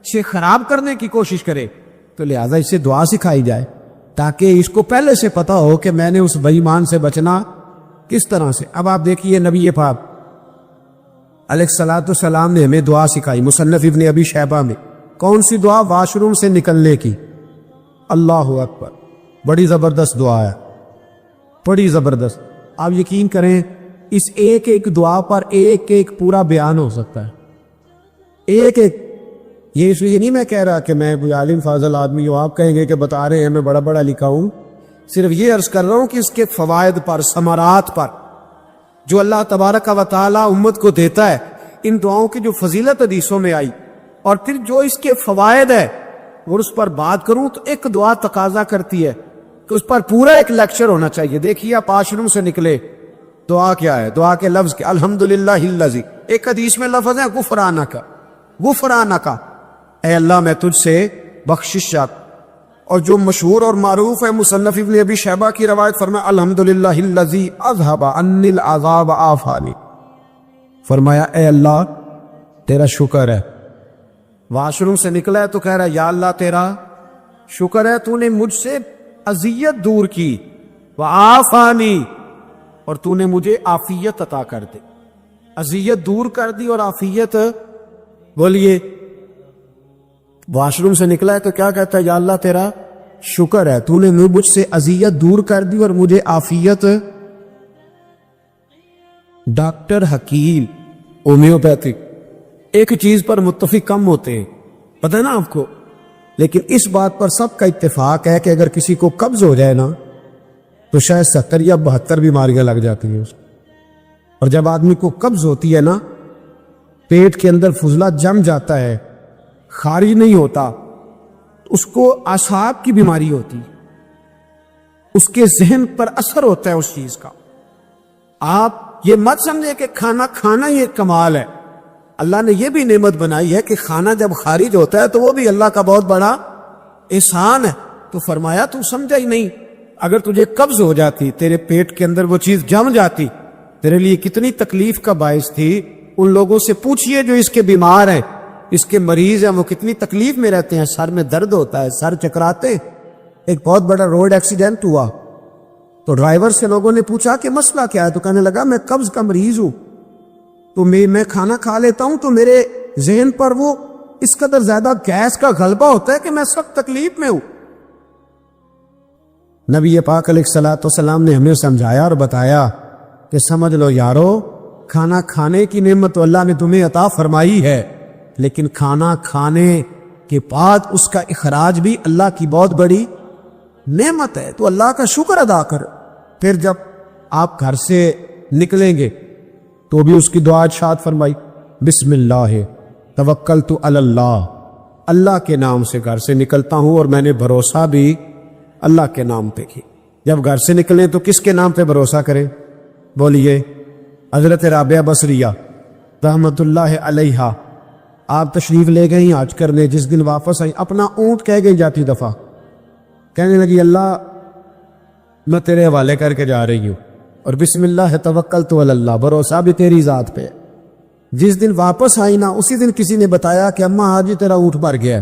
اسے خراب کرنے کی کوشش کرے, تو لہٰذا اسے دعا سکھائی جائے تاکہ اس کو پہلے سے پتا ہو کہ میں نے اس بے ایمان سے بچنا کس طرح سے. اب آپ دیکھیے نبی پاک علیہ الصلوۃ والسلام نے ہمیں دعا سکھائی. مصنف ابن ابی شیبہ میں کون سی دعا؟ واش روم سے نکلنے کی. اللہ اکبر, بڑی زبردست دعا ہے, بڑی زبردست. آپ یقین کریں اس ایک ایک دعا پر ایک ایک پورا بیان ہو سکتا ہے, ایک ایک. یہ اس لیے نہیں میں کہہ رہا کہ میں کوئی عالم فاضل آدمی ہوں, آپ کہیں گے کہ بتا رہے ہیں میں بڑا بڑا لکھا ہوں. صرف یہ عرض کر رہا ہوں کہ اس کے فوائد پر, ثمرات پر جو اللہ تبارک و تعالی امت کو دیتا ہے, ان دعاؤں کی جو فضیلت حدیثوں میں آئی, اور پھر جو اس کے فوائد ہے, اور اس پر بات کروں تو ایک دعا تقاضا کرتی ہے کہ اس پر پورا ایک لیکچر ہونا چاہیے. دیکھیے آپ واش روم سے نکلے, دعا کیا ہے؟ دعا کے لفظ کیا؟ الحمدللہ الذی. ایک حدیث میں لفظ ہے غفرانک, غفرانک, اے اللہ میں تجھ سے بخشش چاہتا. اور جو مشہور اور معروف ہے مصنف ابن ابی شیبہ کی روایت, فرمایا الحمدللہ الذی اذھب عنی العذاب عافانی. فرمایا اے اللہ تیرا شکر ہے. واش روم سے نکلا ہے تو کہہ رہا ہے یا اللہ تیرا شکر ہے, تو نے مجھ سے اذیت دور کی, وعافانی, اور تو نے مجھے عافیت عطا کر دی. اذیت دور کر دی اور عافیت. بولیے واش روم سے نکلا ہے تو کیا کہتا ہے؟ یا اللہ تیرا شکر ہے, تو نے مجھ سے اذیت دور کر دی اور مجھے عافیت. ڈاکٹر حکیم ہومیوپیتھک ایک چیز پر متفق کم ہوتے ہیں, پتہ ہے نا آپ کو, لیکن اس بات پر سب کا اتفاق ہے کہ اگر کسی کو قبض ہو جائے نا تو شاید 70 یا 72 بیماریاں لگ جاتی ہیں اس کو. اور جب آدمی کو قبض ہوتی ہے نا, پیٹ کے اندر فضلہ جم جاتا ہے, خارج نہیں ہوتا, اس کو اعصاب کی بیماری ہوتی, اس کے ذہن پر اثر ہوتا ہے اس چیز کا. آپ یہ مت سمجھے کہ کھانا کھانا ہی ایک کمال ہے. اللہ نے یہ بھی نعمت بنائی ہے کہ کھانا جب خارج ہوتا ہے تو وہ بھی اللہ کا بہت بڑا احسان ہے. تو فرمایا تو سمجھا ہی نہیں, اگر تجھے قبض ہو جاتی, تیرے پیٹ کے اندر وہ چیز جم جاتی, تیرے لیے کتنی تکلیف کا باعث تھی. ان لوگوں سے پوچھئے جو اس کے بیمار ہیں, اس کے مریض ہیں, وہ کتنی تکلیف میں رہتے ہیں, سر میں درد ہوتا ہے, سر چکراتے. ایک بہت بڑا روڈ ایکسیڈنٹ ہوا تو ڈرائیور سے لوگوں نے پوچھا کہ مسئلہ کیا ہے, تو کہنے لگا میں قبض کا مریض ہوں, تو میں کھانا کھا لیتا ہوں تو میرے ذہن پر وہ اس قدر زیادہ گیس کا غلبہ ہوتا ہے کہ میں سخت تکلیف میں ہوں. نبی پاک علیہ الصلوۃ والسلام نے ہمیں سمجھایا اور بتایا کہ سمجھ لو یارو, کھانا کھانے کی نعمت تو اللہ نے تمہیں عطا فرمائی ہے, لیکن کھانا کھانے کے بعد اس کا اخراج بھی اللہ کی بہت بڑی نعمت ہے, تو اللہ کا شکر ادا کر. پھر جب آپ گھر سے نکلیں گے تو بھی اس کی دعا ارشاد فرمائی, بسم اللہ توکلت علی اللہ, اللہ کے نام سے گھر سے نکلتا ہوں اور میں نے بھروسہ بھی اللہ کے نام پہ کی. جب گھر سے نکلیں تو کس کے نام پہ بھروسہ کریں؟ بولیے حضرت رابعہ بصریہ رحمت اللہ علیہا, آپ تشریف لے گئی حج کرنے, جس دن واپس آئی اپنا اونٹ کہہ گئی جاتی دفعہ, کہنے لگی اللہ میں تیرے حوالے کر کے جا رہی ہوں, اور بسم اللہ توکلت علی اللہ, بھروسہ بھی تیری ذات پہ. جس دن واپس آئی نا اسی دن کسی نے بتایا کہ اماں آج ہی تیرا اونٹ مر گیا,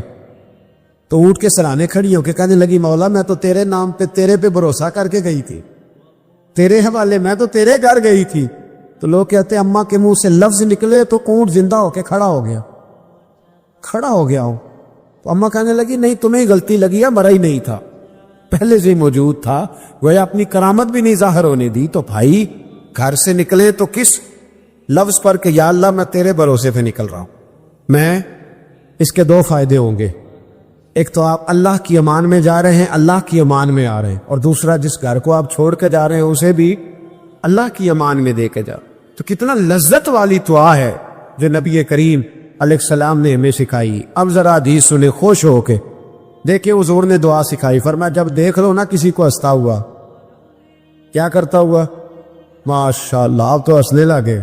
تو اونٹ کے سرانے کھڑی ہو کے کہنے لگی مولا میں تو تیرے نام پہ تیرے پہ بھروسہ کر کے گئی تھی, تیرے حوالے, میں تو تیرے گھر گئی تھی. تو لوگ کہتے ہیں اماں کے منہ سے لفظ نکلے تو اونٹ زندہ ہو کے کھڑا ہو گیا, کھڑا ہو گیا ہوں. تو اماں کہنے لگی نہیں تمہیں غلطی لگی ہے, مرا ہی نہیں تھا, پہلے سے ہی موجود تھا, گویا اپنی کرامت بھی نہیں ظاہر ہونے دی. تو بھائی گھر سے نکلیں تو کس لفظ پر کہ یا اللہ میں تیرے بھروسے پہ نکل رہا ہوں. میں اس کے 2 فائدے ہوں گے, ایک تو آپ اللہ کی امان میں جا رہے ہیں, اللہ کی امان میں آ رہے ہیں, اور دوسرا جس گھر کو آپ چھوڑ کے جا رہے ہیں اسے بھی اللہ کی امان میں دے کے جا. تو کتنا لذت والی دعا ہے جو نبی کریم علیہ السلام نے ہمیں سکھائی. اب ذرا حدیث سنے خوش ہو کے, دیکھیں حضور نے دعا سکھائی. فرمایا جب دیکھ لو نا کسی کو ہنستا ہوا, کیا کرتا ہوا؟ ماشاءاللہ, آپ تو ہنسنے لگے.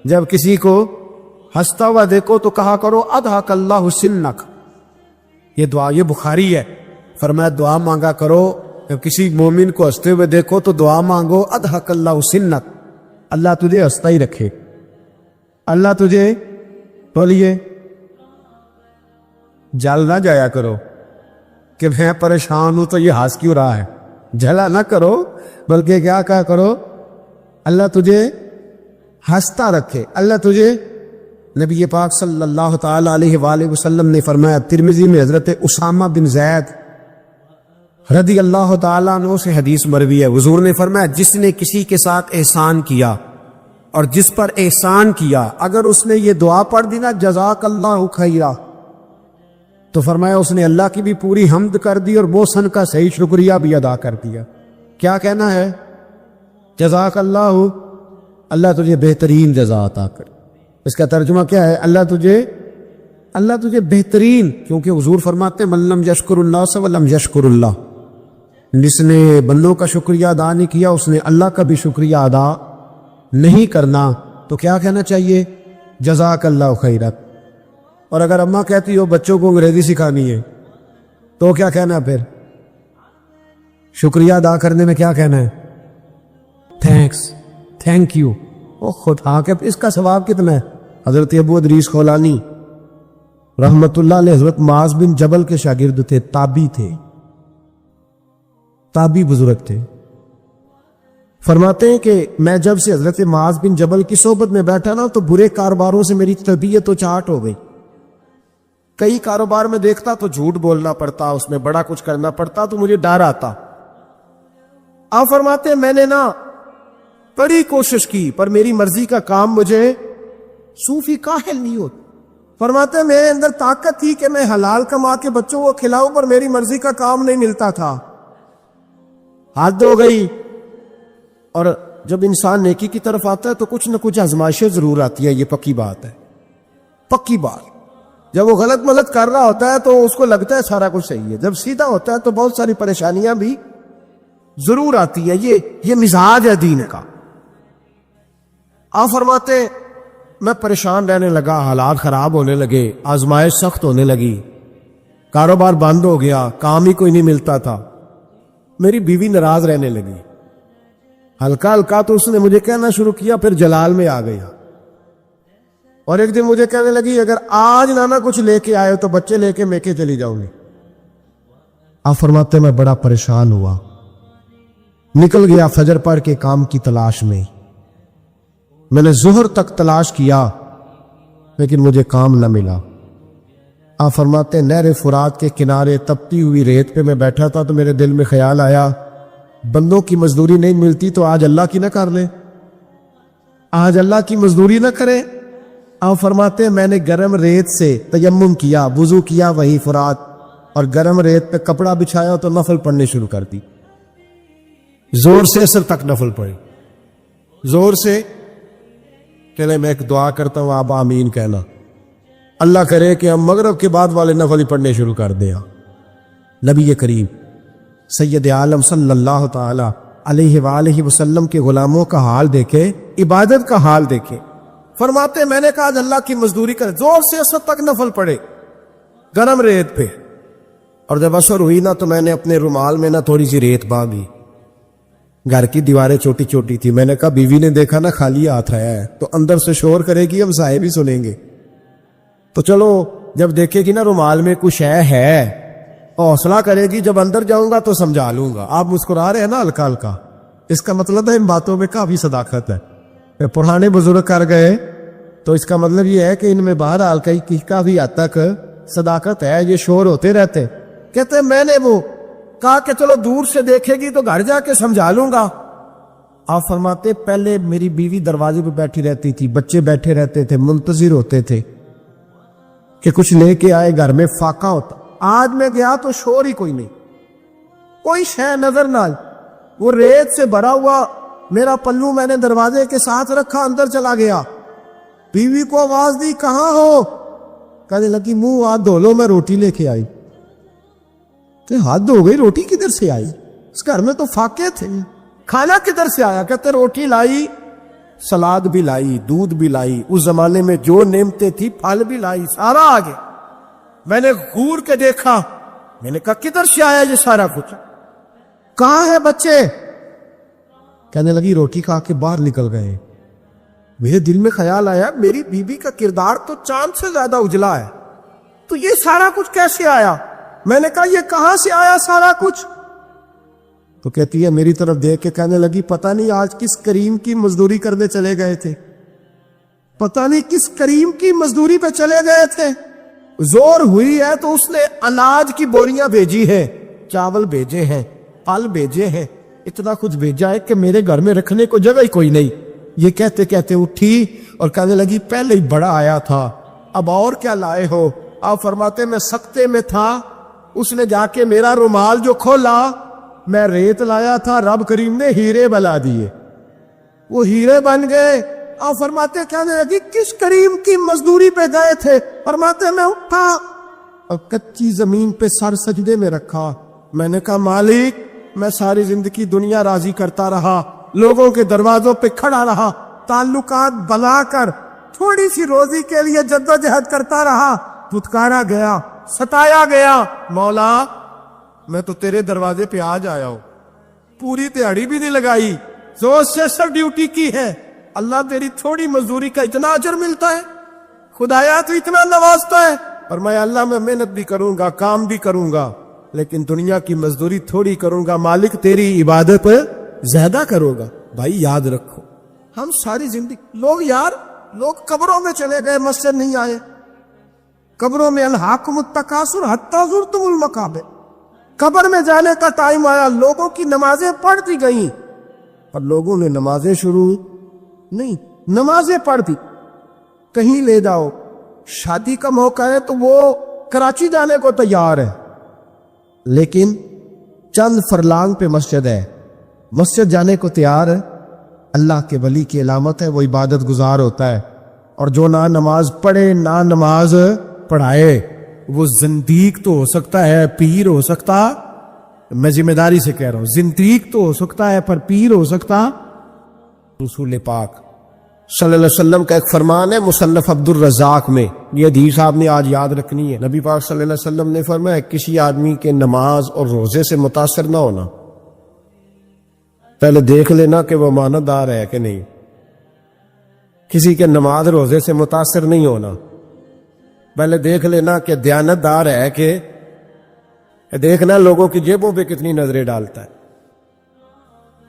جب کسی کو ہنستا ہوا دیکھو تو کہا کرو اضحک اللہ سنک. یہ دعا یہ بخاری ہے. فرمایا دعا مانگا کرو جب کسی مومن کو ہنستے ہوئے دیکھو تو دعا مانگو اضحک اللہ سنک, اللہ تجھے ہنستا ہی رکھے, اللہ تجھے بولیے جل نہ جایا کرو کہ میں پریشان ہوں تو یہ ہنس کیوں رہا ہے, جھلا نہ کرو, بلکہ کیا کہا کرو اللہ تجھے ہنستا رکھے, اللہ تجھے. نبی پاک صلی اللہ تعالی علیہ وآلہ وسلم نے فرمایا, ترمذی میں حضرت اسامہ بن زید رضی اللہ تعالیٰ عنہ سے حدیث مروی ہے, حضور نے فرمایا جس نے کسی کے ساتھ احسان کیا اور جس پر احسان کیا, اگر اس نے یہ دعا پڑھ دی نا جزاک اللہ خیرا, تو فرمایا اس نے اللہ کی بھی پوری حمد کر دی اور محسن کا صحیح شکریہ بھی ادا کر دیا. کیا کہنا ہے؟ جزاک اللہ, اللہ تجھے بہترین جزا عطا کر. اس کا ترجمہ کیا ہے؟ اللہ تجھے بہترین, کیونکہ حضور فرماتے من لم یشکر اللہ ولم یشکر اللہ, جس نے بندوں کا شکریہ ادا نہیں کیا اس نے اللہ کا بھی شکریہ ادا نہیں کرنا. تو کیا کہنا چاہیے؟ جزاک اللہ خیرک. اور اگر اماں کہتی ہو بچوں کو انگریزی سکھانی ہے تو کیا کہنا ہے؟ پھر شکریہ ادا کرنے میں کیا کہنا ہے؟ Thanks, thank you. او خدا کے اس کا ثواب کتنا ہے؟ حضرت ابو ادریس خولانی رحمت اللہ علیہ حضرت معاذ بن جبل کے شاگرد تھے, تابعی تھے, تابعی بزرگ تھے. فرماتے ہیں کہ میں جب سے حضرت معاذ بن جبل کی صحبت میں بیٹھا نا تو برے کاروباروں سے میری طبیعت و چاٹ ہو گئی. کئی کاروبار میں دیکھتا تو جھوٹ بولنا پڑتا, اس میں بڑا کچھ کرنا پڑتا, تو مجھے ڈر آتا. آپ فرماتے ہیں میں نے نا بڑی کوشش کی پر میری مرضی کا کام مجھے صوفی کاہل نہیں ہوتا. فرماتے ہیں میرے اندر طاقت تھی کہ میں حلال کما کے بچوں کو کھلاؤں, پر میری مرضی کا کام نہیں ملتا تھا. حد ہو گئی. اور جب انسان نیکی کی طرف آتا ہے تو کچھ نہ کچھ آزمائشیں ضرور آتی ہے, یہ پکی بات ہے, پکی بات. جب وہ غلط ملت کر رہا ہوتا ہے تو اس کو لگتا ہے سارا کچھ صحیح ہے, جب سیدھا ہوتا ہے تو بہت ساری پریشانیاں بھی ضرور آتی ہیں. یہ مزاج ہے دین کا. آپ فرماتے میں پریشان رہنے لگا, حالات خراب ہونے لگے, آزمائش سخت ہونے لگی, کاروبار بند ہو گیا, کام ہی کوئی نہیں ملتا تھا. میری بیوی ناراض رہنے لگی, ہلکا ہلکا تو اس نے مجھے کہنا شروع کیا, پھر جلال میں آ گیا. اور ایک دن مجھے کہنے لگی اگر آج نانا کچھ لے کے آئے تو بچے لے کے میکے چلی جاؤں گی. آپ فرماتے میں بڑا پریشان ہوا, نکل گیا فجر پڑھ کے کام کی تلاش میں. میں نے ظہر تک تلاش کیا لیکن مجھے کام نہ ملا. آپ فرماتے نہر فرات کے کنارے تپتی ہوئی ریت پہ میں بیٹھا تھا تو میرے دل میں خیال آیا بندوں کی مزدوری نہیں ملتی تو آج اللہ کی نہ کر لے, آج اللہ کی مزدوری نہ کرے. آپ فرماتے میں نے گرم ریت سے تیمم کیا, وضو کیا وہی فرات, اور گرم ریت پہ کپڑا بچھایا تو نفل پڑھنے شروع کر دی. زور سے اثر تک نفل پڑھی, زور سے. چلے میں ایک دعا کرتا ہوں, آپ آمین کہنا. اللہ کرے کہ ہم مغرب کے بعد والے نفل ہی پڑھنے شروع کر دیں. نبی کریم سید عالم صلی اللہ تعالی علیہ وآلہ وسلم کے غلاموں کا حال دیکھے, عبادت کا حال دیکھے. فرماتے میں نے کہا آج اللہ کی مزدوری کرے, زور سے اثر تک نفل پڑھے گرم ریت پہ. اور جب اثر ہوئی نا تو میں نے اپنے رومال میں نا تھوڑی سی ریت باندھی. گھر کی دیواریں چھوٹی چھوٹی تھی. میں نے کہا بیوی نے دیکھا نا خالی ہاتھ آیا ہے تو اندر سے شور کرے گی, ہم صاحب ہی سنیں گے. تو چلو جب دیکھے گی نا رومال میں کچھ ہے حوصلہ کرے گی, جب اندر جاؤں گا تو سمجھا لوں گا. آپ مسکرا رہے ہیں نا ہلکا ہلکا, اس کا مطلب ہے ان باتوں میں کافی صداقت ہے. پرانے بزرگ کر گئے تو اس کا مطلب یہ ہے کہ ان میں بہرحال کافی حد تک صداقت ہے. یہ شور ہوتے رہتے. کہتے میں نے وہ کہا کہ چلو دور سے دیکھے گی تو گھر جا کے سمجھا لوں گا. آپ فرماتے پہلے میری بیوی دروازے پہ بیٹھی رہتی تھی, بچے بیٹھے رہتے تھے, منتظر ہوتے تھے کہ کچھ لے کے آئے, گھر میں فاقہ ہوتا. آج میں گیا تو شور ہی کوئی نہیں, کوئی شے نظر نہ آئی. وہ ریت سے بھرا ہوا میرا پلو میں نے دروازے کے ساتھ رکھا, اندر چلا گیا. بیوی کو آواز دی کہاں ہو؟ کہنے لگی منہ ہاتھ دھو لو, میں روٹی لے کے آئی. کہ ہاتھ دھو گئی, روٹی کدھر سے آئی؟ اس گھر میں تو فاقے تھے, کھانا کدھر سے آیا؟ کہتے روٹی لائی سلاد بھی لائی، دودھ بھی لائی، اس زمانے میں جو نعمتیں تھی پھل بھی لائی، سارا آگے۔ میں نے گھور کے دیکھا، میں نے کہا کدھر سے آیا یہ سارا کچھ؟ کہاں ہے بچے؟ کہنے لگی روٹی کھا کے باہر نکل گئے۔ میرے دل میں خیال آیا میری بیوی کا کردار تو چاند سے زیادہ اجلا ہے، تو یہ سارا کچھ کیسے آیا؟ میں نے کہا یہ کہاں سے آیا سارا کچھ؟ تو کہتی ہے میری طرف دیکھ کے کہنے لگی پتہ نہیں آج کس کریم کی مزدوری کرنے چلے گئے تھے، پتہ نہیں کس کریم کی مزدوری پہ چلے گئے تھے، زور ہوئی ہے تو اس نے اناج کی بوریاں بھیجی ہے، چاول بھیجے ہیں، پھل بھیجے ہیں، اتنا کچھ بھیجا ہے کہ میرے گھر میں رکھنے کو جگہ ہی کوئی نہیں۔ یہ کہتے کہتے اٹھی اور کہنے لگی پہلے ہی بڑا آیا تھا، اب اور کیا لائے ہو؟ آپ فرماتے میں سکتے میں تھا، اس نے جا کے میرا رومال جو کھولا، میں ریت لایا تھا، رب کریم نے ہیرے بنا دیے، وہ ہیرے بن گئے۔ آپ فرماتے کہنے لگی کس کریم کی مزدوری پہ گئے تھے؟ فرماتے میں اٹھا اور کچی زمین پہ سر سجدے میں رکھا، میں نے کہا مالک میں ساری زندگی دنیا راضی کرتا رہا، لوگوں کے دروازوں پہ کھڑا رہا، تعلقات بنا کر تھوڑی سی روزی کے لیے جدوجہد کرتا رہا، دھتکارا گیا، ستایا گیا، مولا میں تو تیرے دروازے پہ آج آیا ہوں، پوری دیہڑی بھی نہیں لگائی، زور سے سب ڈیوٹی کی ہے، اللہ تیری تھوڑی مزدوری کا اتنا اجر ملتا ہے؟ خدایا تو اتنا نوازتا ہے؟ فرمایا اللہ میں محنت بھی کروں گا، کام بھی کروں گا، لیکن دنیا کی مزدوری تھوڑی کروں گا، مالک تیری عبادت زیادہ کروں گا۔ بھائی یاد رکھو ہم ساری زندگی لوگ قبروں میں چلے گئے، مسجد نہیں آئے، قبروں میں الہاکم التکاثر حتی زرتم المقابر، قبر میں جانے کا ٹائم آیا، لوگوں کی نمازیں پڑھتی گئیں اور لوگوں نے نمازیں شروع نہیں، نمازیں پڑھتی، کہیں لے جاؤ، شادی کا موقع ہے تو وہ کراچی جانے کو تیار ہے، لیکن چند فرلانگ پہ مسجد ہے، مسجد جانے کو تیار ہے۔ اللہ کے ولی کی علامت ہے وہ عبادت گزار ہوتا ہے، اور جو نہ نماز پڑھے نہ نماز پڑھائے وہ زندیق تو ہو سکتا ہے، پیر ہو سکتا، میں ذمہ داری سے کہہ رہا ہوں زندیق تو ہو سکتا ہے پر پیر ہو سکتا۔ رسول پاک صلی اللہ علیہ وسلم کا ایک فرمان ہے مصنف عبد الرزاق میں، یہ حدیث آپ نے آج یاد رکھنی ہے، نبی پاک صلی اللہ علیہ وسلم نے فرمایا کسی آدمی کے نماز اور روزے سے متاثر نہ ہونا، پہلے دیکھ لینا کہ وہ امانت دار ہے کہ نہیں، کسی کے نماز روزے سے متاثر نہیں ہونا، پہلے دیکھ لینا کہ دیانت دار ہے کہ دیکھنا لوگوں کی جیبوں پہ کتنی نظریں ڈالتا ہے۔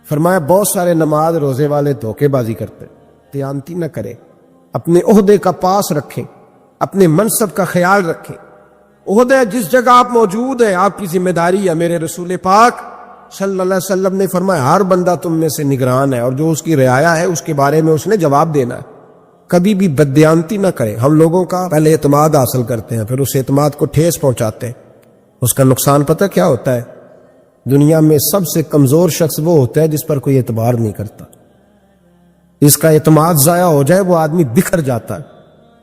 فرمایا بہت سارے نماز روزے والے دھوکے بازی کرتے، دیانتی نہ کرے، اپنے عہدے کا پاس رکھیں، اپنے منصب کا خیال رکھیں، عہدے جس جگہ آپ موجود ہیں آپ کی ذمہ داری ہے۔ میرے رسول پاک صلی اللہ علیہ وسلم نے فرمایا ہر بندہ تم میں سے نگران ہے، اور جو اس کی رعایا ہے اس کے بارے میں اس نے جواب دینا ہے، کبھی بھی بددیانتی نہ کرے۔ ہم لوگوں کا پہلے اعتماد حاصل کرتے ہیں، پھر اس اعتماد کو ٹھیس پہنچاتے ہیں، اس کا نقصان پتہ کیا ہوتا ہے؟ دنیا میں سب سے کمزور شخص وہ ہوتا ہے جس پر کوئی اعتبار نہیں کرتا، اس کا اعتماد ضائع ہو جائے وہ آدمی بکھر جاتا ہے۔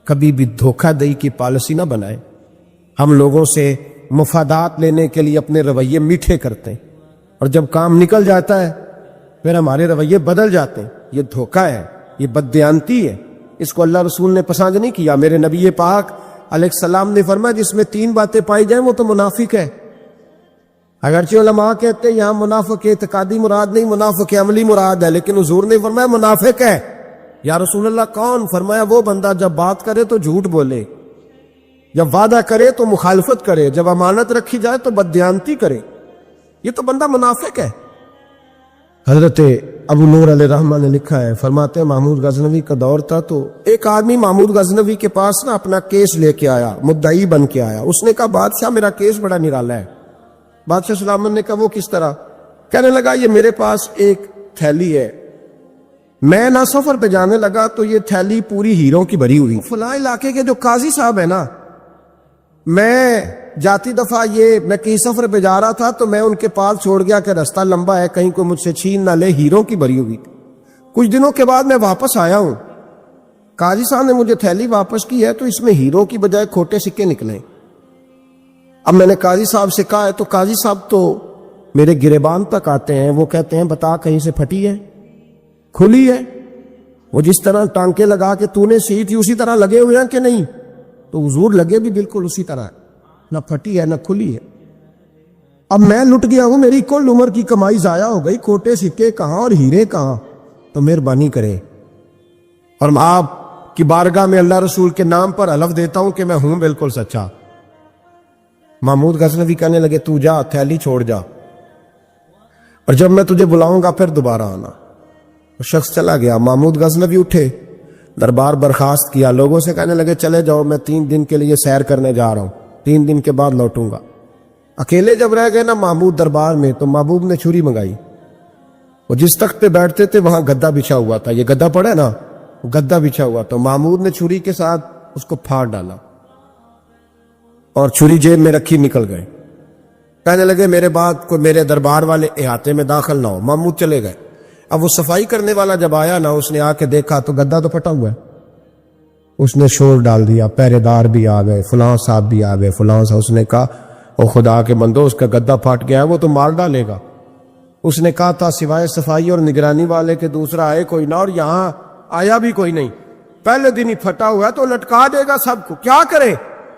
کبھی بھی دھوکہ دہی کی پالیسی نہ بنائے۔ ہم لوگوں سے مفادات لینے کے لیے اپنے رویے میٹھے کرتے ہیں، اور جب کام نکل جاتا ہے پھر ہمارے رویے بدل جاتے ہیں۔ یہ دھوکہ ہے، یہ بددیانتی ہے، اس کو اللہ رسول نے پسند نہیں کیا۔ میرے نبی پاک علیہ السلام نے فرمایا جس میں 3 باتیں پائی جائیں وہ تو منافق ہے۔ اگرچہ علماء کہتے ہیں یہاں منافق اعتقادی مراد نہیں، منافق عملی مراد ہے، لیکن حضور نے فرمایا منافق ہے۔ یا رسول اللہ کون؟ فرمایا وہ بندہ جب بات کرے تو جھوٹ بولے، جب وعدہ کرے تو مخالفت کرے، جب امانت رکھی جائے تو بددیانتی کرے، یہ تو بندہ منافق ہے۔ حضرت ابو نور علیہ رحمہ نے لکھا ہے، فرماتے ہیں محمود غزنوی کا دور تھا تو ایک آدمی محمود غزنوی کے پاس نا اپنا کیس لے کے آیا، مدعی بن کے آیا۔ اس نے کہا بادشاہ میرا کیس بڑا نرالا ہے۔ بادشاہ سلامت نے کہا وہ کس طرح؟ کہنے لگا یہ میرے پاس ایک تھیلی ہے، میں نہ سفر پہ جانے لگا تو یہ تھیلی پوری ہیروں کی بھری ہوئی، فلاں علاقے کے جو قاضی صاحب ہے نا، میں جاتی دفعہ میں کہیں سفر پہ جا رہا تھا تو میں ان کے پاس چھوڑ گیا کہ راستہ لمبا ہے، کہیں کوئی مجھ سے چھین نہ لے، ہیروں کی بھری ہوئی۔ کچھ دنوں کے بعد میں واپس آیا ہوں، قاضی صاحب نے مجھے تھیلی واپس کی ہے تو اس میں ہیروں کی بجائے کھوٹے سکے نکلے۔ اب میں نے قاضی صاحب سے کہا ہے تو قاضی صاحب تو میرے گریبان تک آتے ہیں، وہ کہتے ہیں بتا کہیں سے پھٹی ہے، کھلی ہے؟ وہ جس طرح ٹانکے لگا کے تو نے سی تھی اسی طرح لگے ہوئے ہیں کہ نہیں؟ تو حضور لگے بھی بالکل اسی طرح ہے، نہ پھٹی ہے نہ کھلی ہے۔ اب میں لٹ گیا ہوں، میری کل عمر کی کمائی ضائع ہو گئی، کھوٹے سکے کہاں اور ہیرے کہاں؟ تو مہربانی کرے، اور میں آپ کی بارگاہ میں اللہ رسول کے نام پر حلف دیتا ہوں کہ میں ہوں بالکل سچا۔ محمود غزنوی کہنے لگے تو جا، تھیلی چھوڑ جا، اور جب میں تجھے بلاؤں گا پھر دوبارہ آنا۔ وہ شخص چلا گیا۔ محمود غزنوی اٹھے، دربار برخاست کیا، لوگوں سے کہنے لگے چلے جاؤ، میں 3 دن کے لیے سیر کرنے جا رہا ہوں، 3 دن کے بعد لوٹوں گا۔ اکیلے جب رہ گئے نا محمود دربار میں، تو محبوب نے چھری منگائی۔ وہ جس تخت پہ بیٹھتے تھے وہاں گدا بچھا ہوا تھا، یہ گدا پڑا ہے نا، گدا بچھا ہوا، تو محمود نے چھری کے ساتھ اس کو پھاڑ ڈالا اور چھری جیب میں رکھی نکل گئے۔ کہنے لگے میرے بعد کوئی میرے دربار والے احاطے میں داخل نہ ہو۔ محمود چلے گئے۔ اب وہ صفائی کرنے والا جب آیا نا، اس نے آ کے دیکھا تو گدا تو پھٹا ہوا ہے۔ اس نے شور ڈال دیا، پہرے دار بھی آ گئے، فلاں صاحب بھی آ گئے، فلاں صاحب۔ اس نے کہا او خدا کے بندو، اس کا گدا پھٹ گیا ہے، وہ تو مار ڈالے گا۔ اس نے کہا تھا سوائے صفائی اور نگرانی والے کے دوسرا آئے کوئی نہ، اور یہاں آیا بھی کوئی نہیں، پہلے دن ہی پھٹا ہوا ہے تو لٹکا دے گا سب کو، کیا کرے؟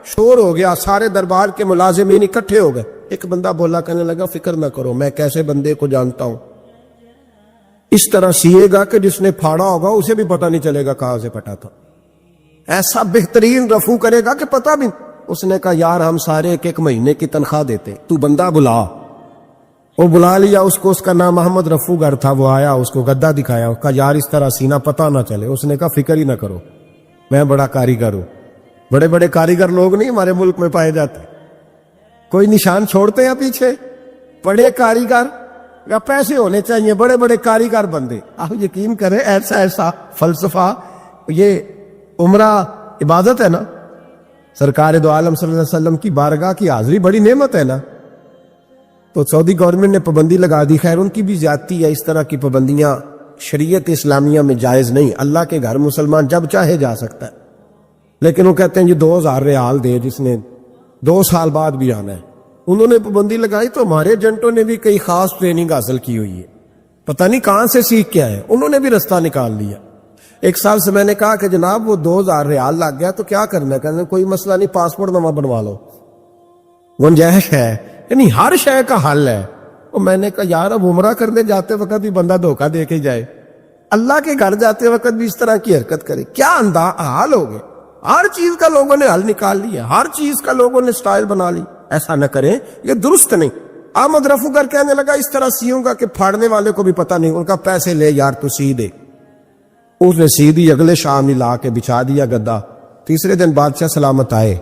شور ہو گیا، سارے دربار کے ملازمین اکٹھے ہو گئے۔ ایک بندہ بولا، کہنے لگا فکر نہ کرو، میں کیسے بندے کو جانتا ہوں، اس طرح سیے گا کہ جس نے پھاڑا ہوگا اسے بھی پتہ نہیں چلے گا کہاں سے پھٹا تھا، ایسا بہترین رفو کرے گا کہ پتہ بھی۔ اس نے کہا یار ہم سارے 1 مہینے کی تنخواہ دیتے، تو بندہ بلا۔ وہ بلا لیا اس کو، اس کا نام محمد رفو گر تھا۔ وہ آیا، اس کو گدا دکھایا، کہا یار اس طرح سینا پتہ نہ چلے۔ اس نے کہا فکر ہی نہ کرو، میں بڑا کاریگر ہوں۔ بڑے بڑے کاریگر لوگ نہیں ہمارے ملک میں پائے جاتے، کوئی نشان چھوڑتے ہیں پیچھے؟ بڑے کاریگر یا پیسے ہونے چاہیے، بڑے بڑے کاریگر بندے۔ آپ یقین کریں ایسا ایسا فلسفہ، یہ عمرہ عبادت ہے نا، سرکار دو عالم صلی اللہ علیہ وسلم کی بارگاہ کی حاضری بڑی نعمت ہے نا۔ تو سعودی گورنمنٹ نے پابندی لگا دی، خیر ان کی بھی زیادتی ہے، اس طرح کی پابندیاں شریعت اسلامیہ میں جائز نہیں۔ اللہ کے گھر مسلمان جب چاہے جا سکتا ہے، لیکن وہ کہتے ہیں جی 2000 ریال دے جس نے 2 سال بعد بھی آنا ہے۔ انہوں نے پابندی لگائی تو ہمارے ایجنٹوں نے بھی کئی خاص ٹریننگ حاصل کی ہوئی ہے، پتہ نہیں کہاں سے سیکھ کے آئے، انہوں نے بھی رستہ نکال لیا۔ ایک سال سے میں نے کہا کہ جناب وہ 2000 ریال لگ گیا تو کیا کرنا ہے؟ کہتے ہیں کوئی مسئلہ نہیں، پاسپورٹ نواں بنوا لو، گنجائش ہے، یعنی ہر شے کا حل ہے۔ اور میں نے کہا یار اب عمرہ کرنے جاتے وقت بھی بندہ دھوکہ دے کے جائے، اللہ کے گھر جاتے وقت بھی اس طرح کی حرکت کرے، کیا حال ہو گئے؟ ہر چیز کا لوگوں نے حل نکال لیا، ہر چیز کا لوگوں نے سٹائل بنا لی۔ ایسا نہ کریں، یہ درست نہیں۔ احمد رفو گر کہنے لگا اس طرح سیوں گا کہ پھاڑنے والے کو بھی پتہ نہیں۔ ان کا پیسے لے یار تو سی دے۔ اس نے سی دی، اگلے شام ہی لا کے بچھا دیا گدا۔ تیسرے دن بادشاہ سلامت آئے،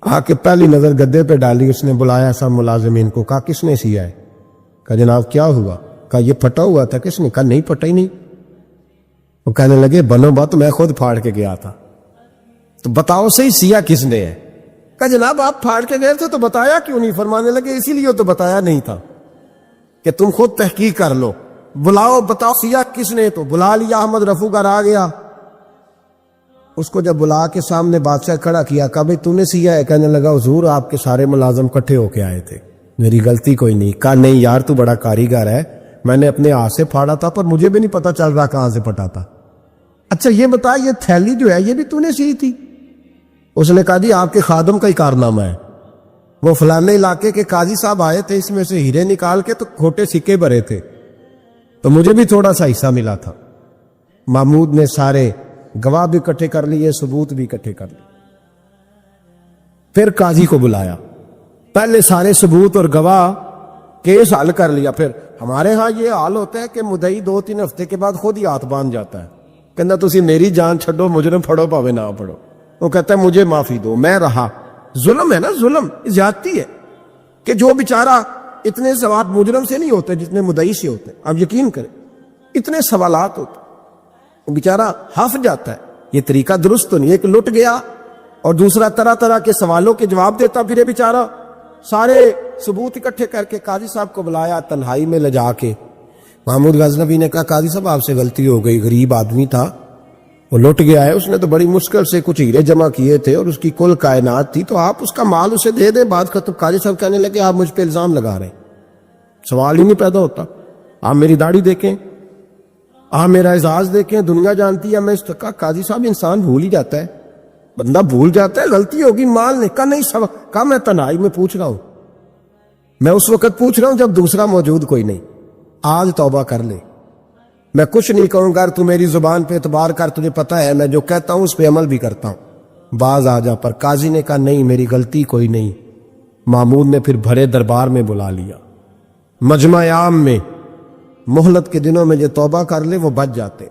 آ کے پہلی نظر گدے پہ ڈالی، اس نے بلایا سب ملازمین کو، کہا کس نے سیا ہے؟ کہا جناب کیا ہوا؟ کہا یہ پھٹا ہوا تھا۔ کس نے؟ کہا نہیں پھٹا ہی نہیں۔ وہ کہنے لگے بنو بات میں خود پھاڑ کے گیا تھا، تو بتاؤ صحیح سیا کس نے ہے؟ کہا جناب آپ پھاڑ کے گئے تھے تو بتایا کیوں نہیں؟ فرمانے لگے اسی لیے تو بتایا نہیں تھا کہ تم خود تحقیق کر لو، بلاؤ بتاؤ سیا کس نے۔ تو بلا لیا، احمد رفو گر آ گیا۔ اس کو جب بلا کے سامنے بادشاہ کھڑا کیا، کہا بھئی تو نے سیا ہے؟ کہنے لگا حضور آپ کے سارے ملازم کٹھے ہو کے آئے تھے، میری غلطی کوئی نہیں۔ کہا نہیں یار تو بڑا کاریگر ہے، میں نے اپنے ہاتھ سے پھاڑا تھا پر مجھے بھی نہیں پتا چل رہا کہاں سے پھٹا تھا۔ اچھا یہ بتا یہ تھیلی جو ہے یہ بھی تو نے سی تھی؟ اس نے کہا جی آپ کے خادم کا ہی کارنامہ ہے، وہ فلانے علاقے کے قاضی صاحب آئے تھے، اس میں سے ہیرے نکال کے تو کھوٹے سکے بھرے تھے، تو مجھے بھی تھوڑا سا حصہ ملا تھا۔ محمود نے سارے گواہ بھی اکٹھے کر لیے، ثبوت بھی اکٹھے کر لیے۔ پھر قاضی کو بلایا، پہلے سارے ثبوت اور گواہ کیس حل کر لیا۔ پھر ہمارے ہاں یہ حال ہوتا ہے کہ مدعی 2-3 ہفتے کے بعد خود ہی ہاتھ باندھ جاتا ہے، کہنا تسی میری جان چھڈو، مجرم پھڑو پاوے نہ پڑھو۔ وہ کہتا ہے مجھے معافی دو، میں رہا۔ ظلم ہے نا، ظلم زیادتی ہے کہ جو بیچارہ اتنے سوال مجرم سے نہیں ہوتے جتنے مدعی سے ہوتے ہیں۔ آپ یقین کریں اتنے سوالات ہوتے، وہ بیچارہ ہف جاتا ہے۔ یہ طریقہ درست تو نہیں، ایک لٹ گیا اور دوسرا طرح طرح کے سوالوں کے جواب دیتا پھر بیچارہ۔ سارے ثبوت اکٹھے کر کے قاضی صاحب کو بلایا تنہائی میں لے جا کے۔ محمود غزنوی نے کہا قاضی صاحب آپ سے غلطی ہو گئی، غریب آدمی تھا، وہ لٹ گیا ہے، اس نے تو بڑی مشکل سے کچھ ہیرے جمع کیے تھے اور اس کی کل کائنات تھی، تو آپ اس کا مال اسے دے دیں، بات ختم۔ قاضی صاحب کہنے لگے آپ مجھ پہ الزام لگا رہے ہیں، سوال ہی نہیں پیدا ہوتا، آپ میری داڑھی دیکھیں، آپ میرا اعزاز دیکھیں، دنیا جانتی ہے، میں اس کہا قاضی صاحب انسان بھول ہی جاتا ہے، بندہ بھول جاتا ہے، غلطی ہوگی مال نے کہا نہیں سب کہا میں تنہائی میں پوچھ رہا ہوں، میں اس وقت پوچھ رہا ہوں جب دوسرا موجود کوئی نہیں، آج توبہ کر لے، میں کچھ نہیں کہوں گا، تو میری زبان پہ اعتبار کر، تجھے پتہ ہے میں جو کہتا ہوں اس پہ عمل بھی کرتا ہوں، باز آ جا۔ پر قاضی نے کہا نہیں میری غلطی کوئی نہیں۔ محمود نے پھر بھرے دربار میں بلا لیا، مجمع عام میں، مہلت کے دنوں میں جو توبہ کر لے وہ بچ جاتے،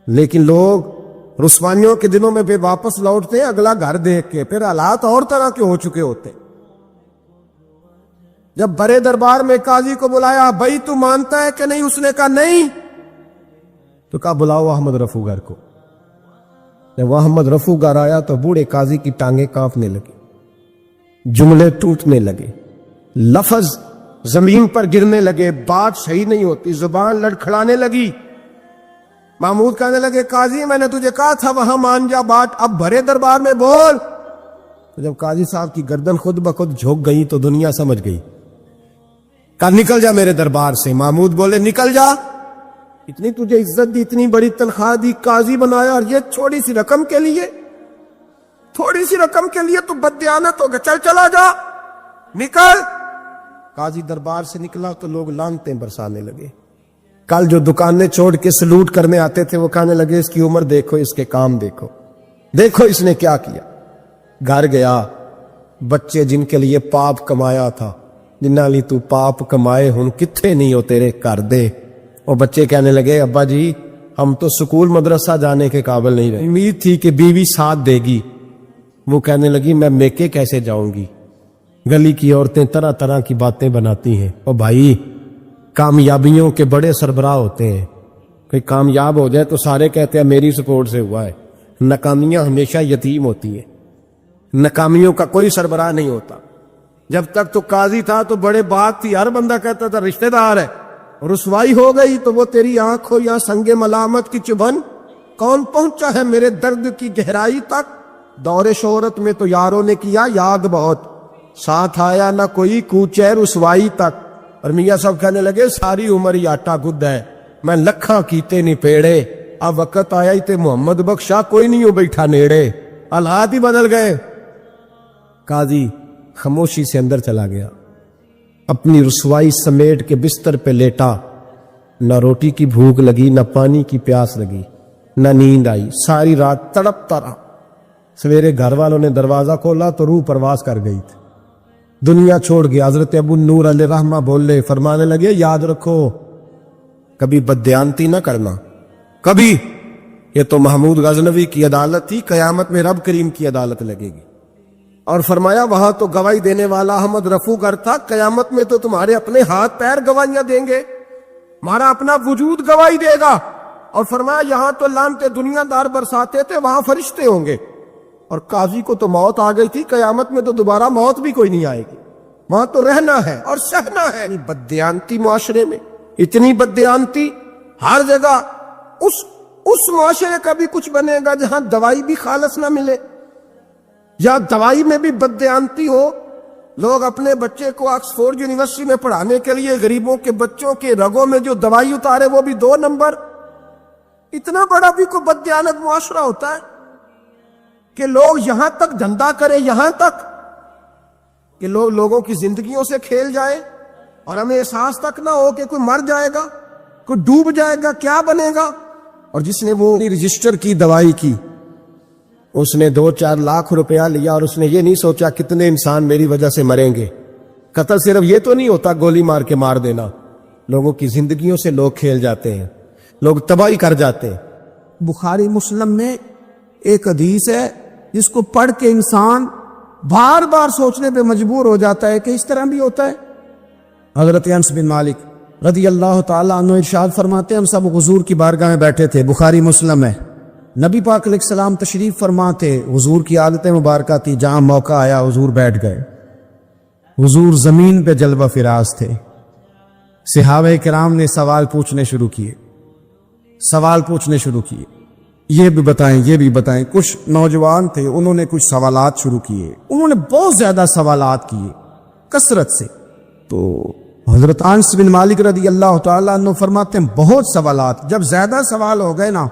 لیکن لوگ رسوائیوں کے دنوں میں پھر واپس لوٹتے ہیں اگلا گھر دیکھ کے، پھر حالات اور طرح کے ہو چکے ہوتے۔ جب بڑے دربار میں قاضی کو بلایا، بھائی تو مانتا ہے کہ نہیں؟ اس نے کہا نہیں، تو کہا بلاؤ احمد رفو گر کو۔ جب احمد رفو گر آیا تو بوڑھے قاضی کی ٹانگیں کانپنے لگی، جملے ٹوٹنے لگے، لفظ زمین پر گرنے لگے، بات صحیح نہیں ہوتی، زبان لڑکھڑانے لگی۔ محمود کہنے لگے قاضی میں نے تجھے کہا تھا وہاں مان جا بات، اب بھرے دربار میں بول۔ تو جب قاضی صاحب کی گردن خود بخود جھک گئی تو دنیا سمجھ گئی، کہا نکل جا میرے دربار سے۔ محمود بولے نکل جا، اتنی تجھے عزت دی، اتنی بڑی تنخواہ دی، قاضی بنایا، اور یہ تھوڑی سی رقم کے لیے، تھوڑی سی رقم کے لیے تو بددیانت ہو گیا، چل چلا جا، نکل۔ قاضی دربار سے نکلا تو لوگ لعنتیں برسانے لگے۔ کل جو دکانیں چھوڑ کے سلوٹ کرنے آتے تھے وہ کہنے لگے اس کی عمر دیکھو، اس کے کام دیکھو، دیکھو اس نے کیا کیا۔ گھر گیا، بچے جن کے لیے پاپ کمایا تھا، جنہاں لی تو پاپ کمائے ہن کتھے نہیں ہو تیرے کر دے۔ وہ بچے کہنے لگے ابا جی ہم تو سکول مدرسہ جانے کے قابل نہیں رہے، امید تھی کہ بیوی ساتھ دے گی۔ وہ کہنے لگی میں میکے کیسے جاؤں گی، گلی کی عورتیں طرح طرح کی باتیں بناتی ہیں۔ اور بھائی کامیابیوں کے بڑے سربراہ ہوتے ہیں، کوئی کامیاب ہو جائے تو سارے کہتے ہیں میری سپورٹ سے ہوا ہے، ناکامیاں ہمیشہ یتیم ہوتی ہیں، ناکامیوں کا کوئی سربراہ نہیں ہوتا۔ جب تک تو قاضی تھا تو بڑے بات تھی، ہر بندہ کہتا تھا رشتہ دار ہے، رسوائی ہو گئی تو وہ تیری آنکھ ہو یا سنگ ملامت کی چبھن، کون پہنچا ہے میرے درد کی گہرائی تک، دور شہرت میں تو یاروں نے کیا یاد بہت، ساتھ آیا نہ کوئی کوچے رسوائی تک۔ اور میاں صاحب کہنے لگے ساری عمر ہی آٹا گد ہے، میں لکھاں کیتے نہیں پیڑے، اب وقت آیا ہی تے محمد بخشا کوئی نہیں ہو بیٹھا نیڑے، حالات ہی بدل گئے۔ قاضی خاموشی سے اندر چلا گیا، اپنی رسوائی سمیٹ کے بستر پہ لیٹا، نہ روٹی کی بھوک لگی، نہ پانی کی پیاس لگی، نہ نیند آئی، ساری رات تڑپتا رہا۔ سویرے گھر والوں نے دروازہ کھولا تو روح پرواز کر گئی تھی، دنیا چھوڑ گیا۔ حضرت ابو نور علیہ رحمہ بولے، فرمانے لگے یاد رکھو کبھی بددیانتی نہ کرنا، کبھی، یہ تو محمود غزنوی کی عدالت تھی، قیامت میں رب کریم کی عدالت لگے گی۔ اور فرمایا وہاں تو گواہی دینے والا احمد رفو گر تھا، قیامت میں تو تمہارے اپنے ہاتھ پیر گواہیاں دیں گے، ہمارا اپنا وجود گواہی دے گا۔ اور فرمایا یہاں تو لعنتیں دنیا دار برساتے تھے، وہاں فرشتے ہوں گے۔ اور قاضی کو تو موت آ گئی تھی، قیامت میں تو دوبارہ موت بھی کوئی نہیں آئے گی، وہاں تو رہنا ہے اور سہنا ہے۔ بددیانتی معاشرے میں، اتنی بددیانتی ہر جگہ، اس معاشرے کا بھی کچھ بنے گا جہاں دوائی بھی خالص نہ ملے، یا دوائی میں بھی بددیانتی ہو، لوگ اپنے بچے کو آکسفورڈ یونیورسٹی میں پڑھانے کے لیے غریبوں کے بچوں کے رگوں میں جو دوائی اتارے وہ بھی 2 نمبر۔ اتنا بڑا بھی کوئی بددیانت معاشرہ ہوتا ہے کہ لوگ یہاں تک دھندا کریں، یہاں تک کہ لوگ لوگوں کی زندگیوں سے کھیل جائیں، اور ہمیں احساس تک نہ ہو کہ کوئی مر جائے گا، کوئی ڈوب جائے گا، کیا بنے گا۔ اور جس نے وہ رجسٹر کی دوائی کی، اس نے 2-4 لاکھ روپیہ لیا، اور اس نے یہ نہیں سوچا کتنے انسان میری وجہ سے مریں گے۔ قتل صرف یہ تو نہیں ہوتا گولی مار کے مار دینا، لوگوں کی زندگیوں سے لوگ کھیل جاتے ہیں، لوگ تباہی کر جاتے ہیں۔ بخاری مسلم میں ایک حدیث ہے جس کو پڑھ کے انسان بار بار سوچنے پہ مجبور ہو جاتا ہے کہ اس طرح بھی ہوتا ہے۔ حضرت انس بن مالک رضی اللہ تعالیٰ عنہ ارشاد فرماتے ہیں ہم سب حضور کی بارگاہ میں بیٹھے تھے، بخاری مسلم ہے، نبی پاک علیہ السلام تشریف فرما تھے، حضور کی عادت مبارکہ تھی، جہاں موقع آیا حضور بیٹھ گئے، حضور زمین پہ جلوہ فراز تھے، صحابہ کرام نے سوال پوچھنے شروع کیے، یہ بھی بتائیں یہ بھی بتائیں۔ کچھ نوجوان تھے، انہوں نے کچھ سوالات شروع کیے، انہوں نے بہت زیادہ سوالات کیے کثرت سے۔ تو حضرت انس بن مالک رضی اللہ تعالیٰ عنہ فرماتے ہیں بہت سوالات، جب زیادہ سوال ہو گئے نا،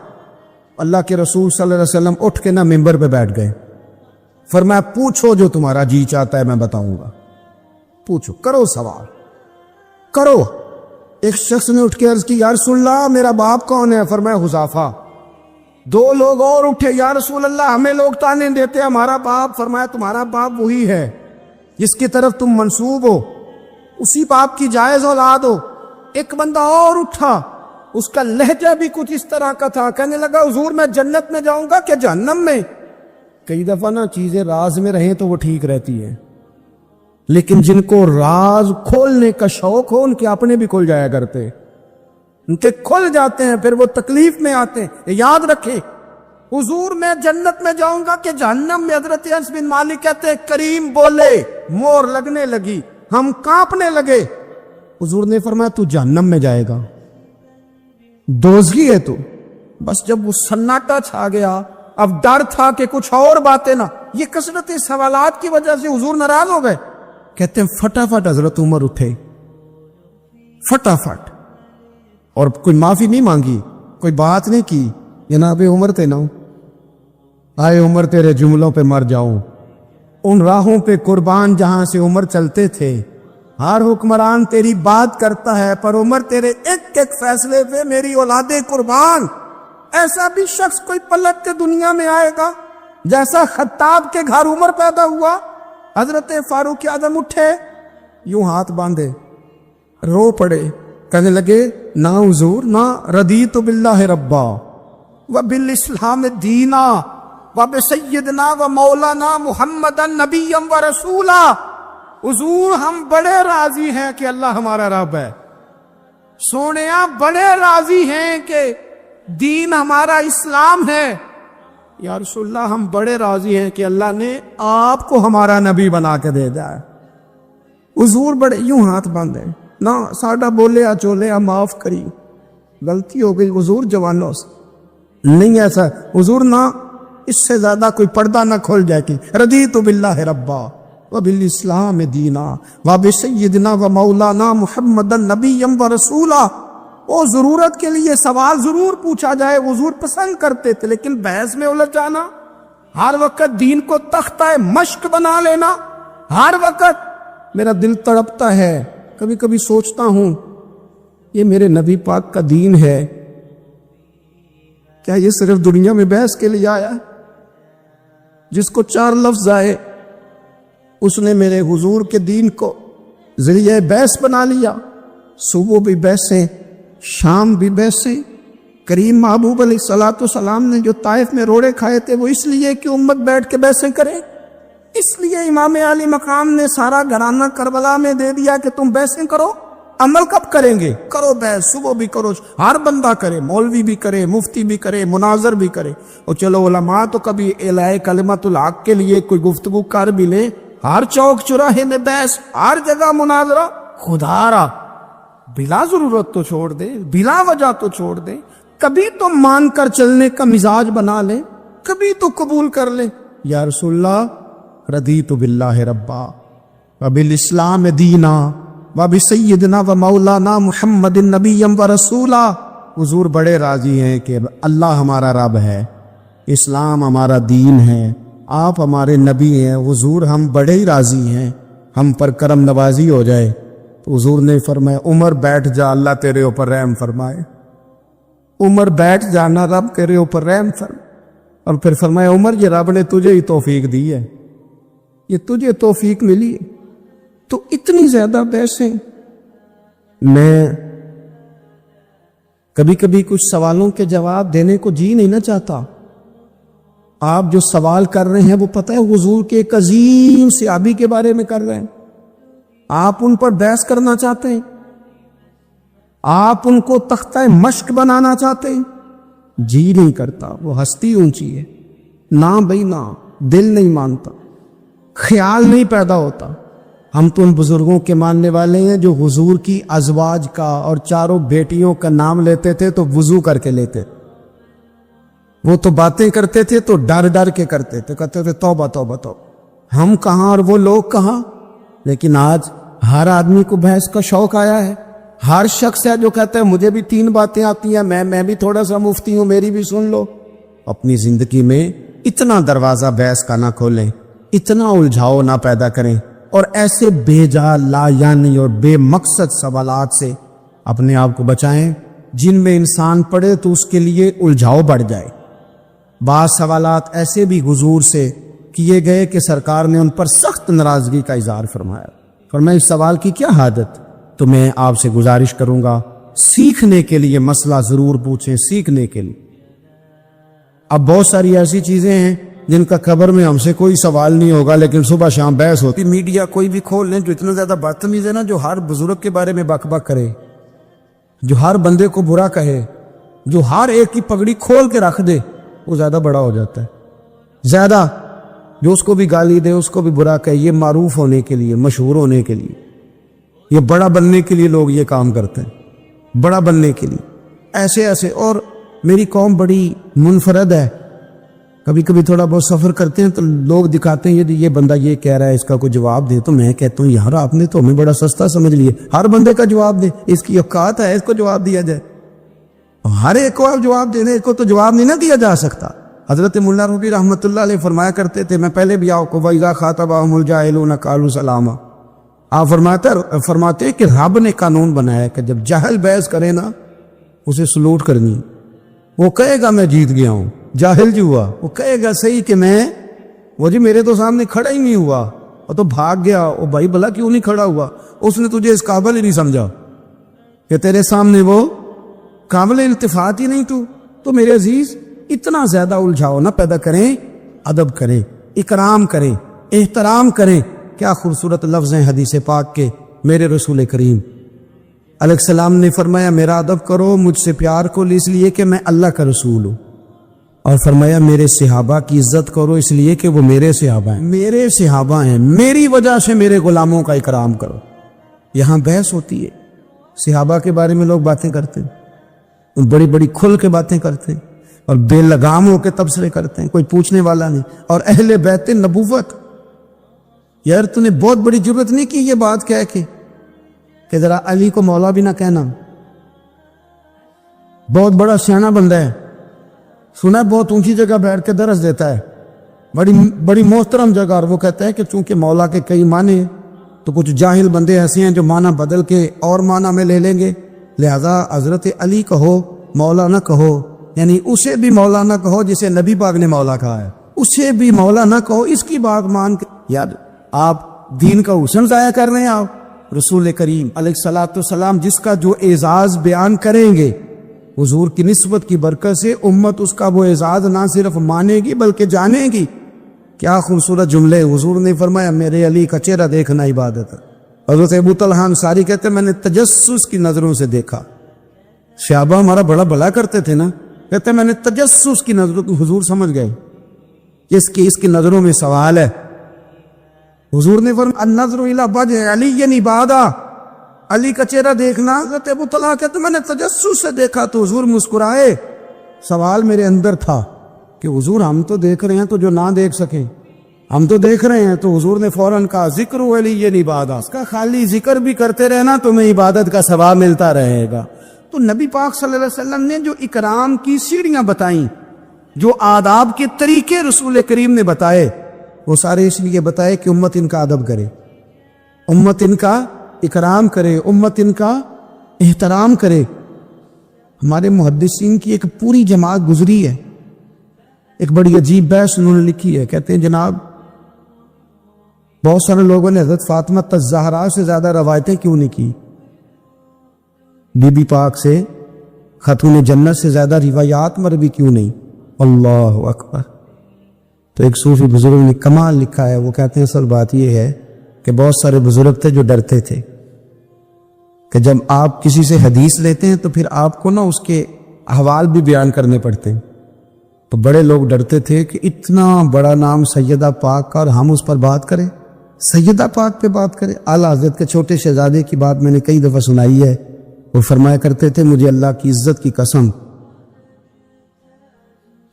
اللہ کے رسول صلی اللہ علیہ وسلم اٹھ کے نا ممبر پہ بیٹھ گئے، فرمایا پوچھو جو تمہارا جی چاہتا ہے میں بتاؤں گا، پوچھو، کرو سوال کرو۔ ایک شخص نے اٹھ کے عرض کی یا رسول اللہ میرا باپ کون ہے؟ فرمایا حذیفہ۔ دو لوگ اور اٹھے، یا رسول اللہ ہمیں لوگ تانے دیتے ہیں ہمارا باپ۔ فرمایا تمہارا باپ وہی ہے جس کی طرف تم منسوب ہو، اسی باپ کی جائز اولاد ہو۔ ایک بندہ اور اٹھا، اس کا لہجہ بھی کچھ اس طرح کا تھا، کہنے لگا حضور میں جنت میں جاؤں گا کہ جہنم میں؟ کئی دفعہ نا چیزیں راز میں رہیں تو وہ ٹھیک رہتی ہیں، لیکن جن کو راز کھولنے کا شوق ہو ان کے اپنے بھی کھل جایا کرتے، ان کے کھل جاتے ہیں، پھر وہ تکلیف میں آتے ہیں۔ یاد رکھے حضور میں جنت میں جاؤں گا کہ جہنم میں؟ حضرت انس بن مالک کہتے ہیں کریم بولے، مور لگنے لگی، ہم کانپنے لگے۔ حضور نے فرمایا تو جہنم میں جائے گا، دوزخی ہے تو۔ بس جب وہ سناٹا چھا گیا، اب ڈر تھا کہ کچھ اور باتیں نہ، یہ کثرت سوالات کی وجہ سے حضور ناراض ہو گئے۔ کہتے ہیں فٹافٹ حضرت عمر اٹھے، فٹافٹ، اور کوئی معافی نہیں مانگی، کوئی بات نہیں کی، جناب عمر تے نہ آئے عمر تیرے جملوں پہ مر جاؤں، ان راہوں پہ قربان جہاں سے عمر چلتے تھے، ہر حکمران تیری بات کرتا ہے پر عمر تیرے ایک ایک فیصلے پہ میری اولادیں قربان۔ ایسا بھی شخص کوئی پلٹ کے دنیا میں آئے گا جیسا خطاب کے گھر عمر پیدا ہوا۔ حضرت فاروق اعظم اٹھے، یوں ہاتھ باندھے، رو پڑے، کہنے لگے نہ حضور نہ، رضیت باللہ ربا وبالاسلام دینا وبسیدنا ومولانا محمدا نبیا ورسولا۔ حضور ہم بڑے راضی ہیں کہ اللہ ہمارا رب ہے، سونیا بڑے راضی ہیں کہ دین ہمارا اسلام ہے۔ یا رسول اللہ ہم بڑے راضی ہیں کہ اللہ نے آپ کو ہمارا نبی بنا کے دے دیا ہے۔ حضور بڑے یوں ہاتھ باندھے، نہ ساڈا بولیا چولیا معاف کری، غلطی ہو گئی حضور جوانوں سے، نہیں ایسا حضور، نہ اس سے زیادہ کوئی پردہ نہ کھول جائے کہ رضیت باللہ ربا وبالاسلام دینا وبسیدنا ومولانا محمدا نبیا ورسولا۔ وہ ضرورت کے لیے سوال ضرور پوچھا جائے، حضور پسند کرتے تھے، لیکن بحث میں الجھ جانا، ہر وقت دین کو تختہ مشق بنا لینا، ہر وقت میرا دل تڑپتا ہے، کبھی کبھی سوچتا ہوں یہ میرے نبی پاک کا دین ہے کیا یہ صرف دنیا میں بحث کے لیے آیا ہے؟ جس کو 4 لفظ آئے اس نے میرے حضور کے دین کو ذریعہ بحث بنا لیا۔ صبح بھی بحثیں، شام بھی بحثیں۔ کریم محبوب علیہ الصلوۃ والسلام نے جو طائف میں روڑے کھائے تھے وہ اس لیے کہ امت بیٹھ کے بحثیں کرے، اس لیے امام علی مقام نے سارا گھرانہ کربلا میں دے دیا کہ تم بحثیں کرو۔ عمل کب کریں گے؟ کرو بحث، صبح بھی کرو، ہر بندہ کرے، مولوی بھی کرے، مفتی بھی کرے، مناظر بھی کرے، اور چلو علماء تو کبھی اعلاء کلمت الحق کے لیے کوئی گفتگو کر بھی لیں، ہر چوک چراہے میں بحث، ہر جگہ مناظرہ۔ خدا را بلا ضرورت تو چھوڑ دے، بلا وجہ تو چھوڑ دے، کبھی تو مان کر چلنے کا مزاج بنا لیں، کبھی تو قبول کر لیں۔ یا رسول اللہ رضیت باللہ ربا وبالاسلام دینا وبسیدنا ومولانا محمد نبیا ورسولا۔ حضور بڑے راضی ہیں کہ اللہ ہمارا رب ہے، اسلام ہمارا دین ہے، آپ ہمارے نبی ہیں۔ حضور ہم بڑے ہی راضی ہیں، ہم پر کرم نوازی ہو جائے۔ تو حضور نے فرمایا عمر بیٹھ جا، اللہ تیرے اوپر رحم فرمائے۔ عمر بیٹھ جانا، رب تیرے اوپر رحم فرمائے۔ اور پھر فرمایا عمر یہ رب نے تجھے ہی توفیق دی ہے، یہ تجھے توفیق ملی ہے۔ تو اتنی زیادہ بحثیں، میں کبھی کبھی کچھ سوالوں کے جواب دینے کو جی نہیں نہ چاہتا۔ آپ جو سوال کر رہے ہیں وہ پتہ ہے حضور کے ایک عظیم صحابی کے بارے میں کر رہے ہیں، آپ ان پر بحث کرنا چاہتے ہیں، آپ ان کو تختہ مشق بنانا چاہتے ہیں، جی نہیں کرتا، وہ ہستی اونچی ہے، نہ بھائی نہ، دل نہیں مانتا، خیال نہیں پیدا ہوتا۔ ہم تو ان بزرگوں کے ماننے والے ہیں جو حضور کی ازواج کا اور 4 بیٹیوں کا نام لیتے تھے تو وضو کر کے لیتے، وہ تو باتیں کرتے تھے تو ڈر ڈر کے کرتے تھے، کہتے تھے توبہ توبہ توبہ۔ ہم کہاں اور وہ لوگ کہاں؟ لیکن آج ہر آدمی کو بحث کا شوق آیا ہے. ہر شخص ہے جو کہتا ہے مجھے بھی 3 باتیں آتی ہیں, میں بھی تھوڑا سا مفتی ہوں, میری بھی سن لو. اپنی زندگی میں اتنا دروازہ بحث کا نہ کھولیں, اتنا الجھاؤ نہ پیدا کریں, اور ایسے بے جا لا یعنی اور بے مقصد سوالات سے اپنے آپ کو بچائیں جن میں انسان پڑھے تو اس کے لیے الجھاؤ بڑھ جائے. بعض سوالات ایسے بھی حضور سے کیے گئے کہ سرکار نے ان پر سخت ناراضگی کا اظہار فرمایا. فرمایا اس سوال کی کیا حاجت؟ تو میں آپ سے گزارش کروں گا سیکھنے کے لیے مسئلہ ضرور پوچھیں, سیکھنے کے لیے. اب بہت ساری ایسی چیزیں ہیں جن کا قبر میں ہم سے کوئی سوال نہیں ہوگا, لیکن صبح شام بحث ہوتی. میڈیا کوئی بھی کھول لیں جو اتنا زیادہ بدتمیز ہے نا, جو ہر بزرگ کے بارے میں بک بک کرے, جو ہر بندے کو برا کہے, جو ہر ایک کی پگڑی کھول کے رکھ دے, وہ زیادہ بڑا ہو جاتا ہے. زیادہ جو اس کو بھی گالی دے, اس کو بھی برا کہے, یہ معروف ہونے کے لیے, مشہور ہونے کے لیے, یہ بڑا بننے کے لیے لوگ یہ کام کرتے ہیں, بڑا بننے کے لیے ایسے ایسے. اور میری قوم بڑی منفرد ہے, کبھی کبھی تھوڑا بہت سفر کرتے ہیں تو لوگ دکھاتے ہیں یہ بندہ یہ کہہ رہا ہے, اس کا کوئی جواب دے. تو میں کہتا ہوں یار آپ نے تو ہمیں بڑا سستا سمجھ لیے, ہر بندے کا جواب دے, اس کی اوقات ہے اس کو جواب دیا جائے. ہر ایک کو آپ جواب دے دیں, اس کو تو جواب نہیں نہ دیا جا سکتا. حضرت مولانا رومی رحمۃ اللہ علیہ فرمایا کرتے تھے, میں پہلے بھی آپ کو وَإِذَا خَاطَبَهُمُ الْجَاهِلُونَ قَالُوا سَلَامًا, آپ فرماتے کہ رب نے قانون بنایا ہے کہ جب جاہل بحث کرے نا اسے سلوٹ کرنی. وہ کہے گا میں جیت گیا ہوں, جاہل جو ہوا وہ کہے گا صحیح کہ میں وہ جی میرے تو سامنے کھڑا ہی نہیں ہوا, وہ تو بھاگ گیا. وہ بھائی بھلا کیوں نہیں کھڑا ہوا؟ اس نے تجھے اس قابل ہی نہیں سمجھا کہ تیرے سامنے وہ قابل التفات ہی نہیں. تو میرے عزیز اتنا زیادہ الجھاؤ نہ پیدا کریں, ادب کریں, اکرام کریں, احترام کریں. کیا خوبصورت لفظ ہیں حدیث پاک کے. میرے رسول کریم علیہ السلام نے فرمایا میرا ادب کرو, مجھ سے پیار کو اس لیے کہ میں اللہ کا رسول ہوں, اور فرمایا میرے صحابہ کی عزت کرو اس لیے کہ وہ میرے صحابہ ہیں, میرے صحابہ ہیں, میری وجہ سے میرے غلاموں کا اکرام کرو. یہاں بحث ہوتی ہے, صحابہ کے بارے میں لوگ باتیں کرتے ہیں, بڑی بڑی کھل کے باتیں کرتے ہیں, اور بے لگام ہو کے تبصرے کرتے ہیں, کوئی پوچھنے والا نہیں. اور اہل بیت نبوت, یار تو نے بہت بڑی ضرورت نہیں کی یہ بات کہہ کے کہ ذرا علی کو مولا بھی نہ کہنا. بہت بڑا سیانا بندہ ہے, سنا بہت اونچی جگہ بیٹھ کے درس دیتا ہے, بڑی محترم جگہ, اور وہ کہتا ہے کہ چونکہ مولا کے کئی معنی ہیں تو کچھ جاہل بندے ایسے ہیں جو معنی بدل کے اور معنی میں لے لیں گے, لہذا حضرت علی کہو مولا نہ کہو, یعنی اسے بھی مولا نہ کہو جسے نبی پاک نے مولا کہا ہے, اسے بھی مولا نہ کہو, اس کی بات مان کے. یار آپ دین کا حسن ضائع کر رہے ہیں. آپ رسول کریم علیہ الصلوۃ والسلام جس کا جو اعزاز بیان کریں گے حضور کی نسبت کی برکت سے امت اس کا وہ اعزاز نہ صرف مانے گی بلکہ جانے گی. کیا خوبصورت جملے. حضور نے فرمایا میرے علی کا چہرہ دیکھنا عبادت ہے. حضرت ابو طلحہ انصاری کہتے ہیں میں نے تجسس کی نظروں سے دیکھا. صحابہ ہمارا بڑا بھلا کرتے تھے نا, کہتے ہیں میں نے تجسس کی نظروں کو, حضور سمجھ گئے اس کی نظروں میں سوال ہے. حضور نے فرمایا النظر الی وجه علی عبادہ, علی کا چہرہ دیکھنا. حضرت ابو طلحہ کہتے میں نے تجسس سے دیکھا تو حضور مسکرائے. سوال میرے اندر تھا کہ حضور ہم تو دیکھ رہے ہیں تو جو نہ دیکھ سکیں, ہم تو دیکھ رہے ہیں. تو حضور نے فوراً کہا ذکر علی عبادہ, اس کا خالی ذکر بھی کرتے رہنا تمہیں عبادت کا ثواب ملتا رہے گا. تو نبی پاک صلی اللہ علیہ وسلم نے جو اکرام کی سیڑھیاں بتائیں, جو آداب کے طریقے رسول کریم نے بتائے, وہ سارے اس لیے بتائے کہ امت ان کا ادب کرے, امت ان کا اکرام کرے, امت ان کا احترام کرے. ہمارے محدثین کی ایک پوری جماعت گزری ہے, ایک بڑی عجیب بحث انہوں نے لکھی ہے. کہتے ہیں جناب بہت سارے لوگوں نے حضرت فاطمہ الزہرا سے زیادہ روایتیں کیوں نہیں کی, بی بی پاک سے, خاتون جنت سے زیادہ روایات مروی کیوں نہیں. اللہ اکبر. تو ایک صوفی بزرگ نے کمال لکھا ہے, وہ کہتے ہیں اصل بات یہ ہے کہ بہت سارے بزرگ تھے جو ڈرتے تھے کہ جب آپ کسی سے حدیث لیتے ہیں تو پھر آپ کو نا اس کے احوال بھی بیان کرنے پڑتے ہیں. تو بڑے لوگ ڈرتے تھے کہ اتنا بڑا نام سیدہ پاک کا اور ہم اس پر بات کریں, سیدہ پاک پہ بات کریں. اعلیٰ حضرت کے چھوٹے شہزادے کی بات میں نے کئی دفعہ سنائی ہے, وہ فرمایا کرتے تھے مجھے اللہ کی عزت کی قسم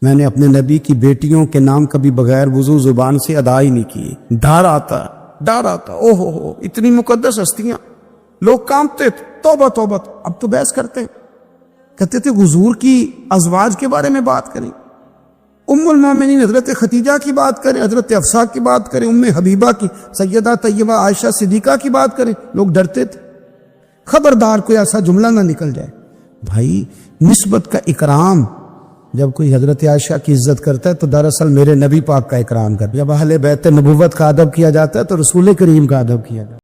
میں نے اپنے نبی کی بیٹیوں کے نام کبھی بغیر وضو زبان سے ادا ہی نہیں کیے. ڈر آتا, ڈر آتا، او ہو اتنی مقدس ہستیاں، لوگ کانپتے تھے، توبہ توبہ۔ اب تو بحث کرتے ہیں، کہتے تھے حضور کی ازواج کے بارے میں بات کریں، ام المومنین حضرت خدیجہ کی بات کریں، حضرت حفصہ کی بات کریں، ام حبیبہ کی، سیدہ طیبہ عائشہ صدیقہ کی بات کریں، لوگ ڈرتے تھے، خبردار کوئی ایسا جملہ نہ نکل جائے۔ بھائی نسبت کا اکرام، جب کوئی حضرت عائشہ کی عزت کرتا ہے تو دراصل میرے نبی پاک کا اکرام کرتا ہے، جب اہل بیت نبوت کا ادب کیا جاتا ہے تو رسول کریم کا ادب کیا جاتا ہے۔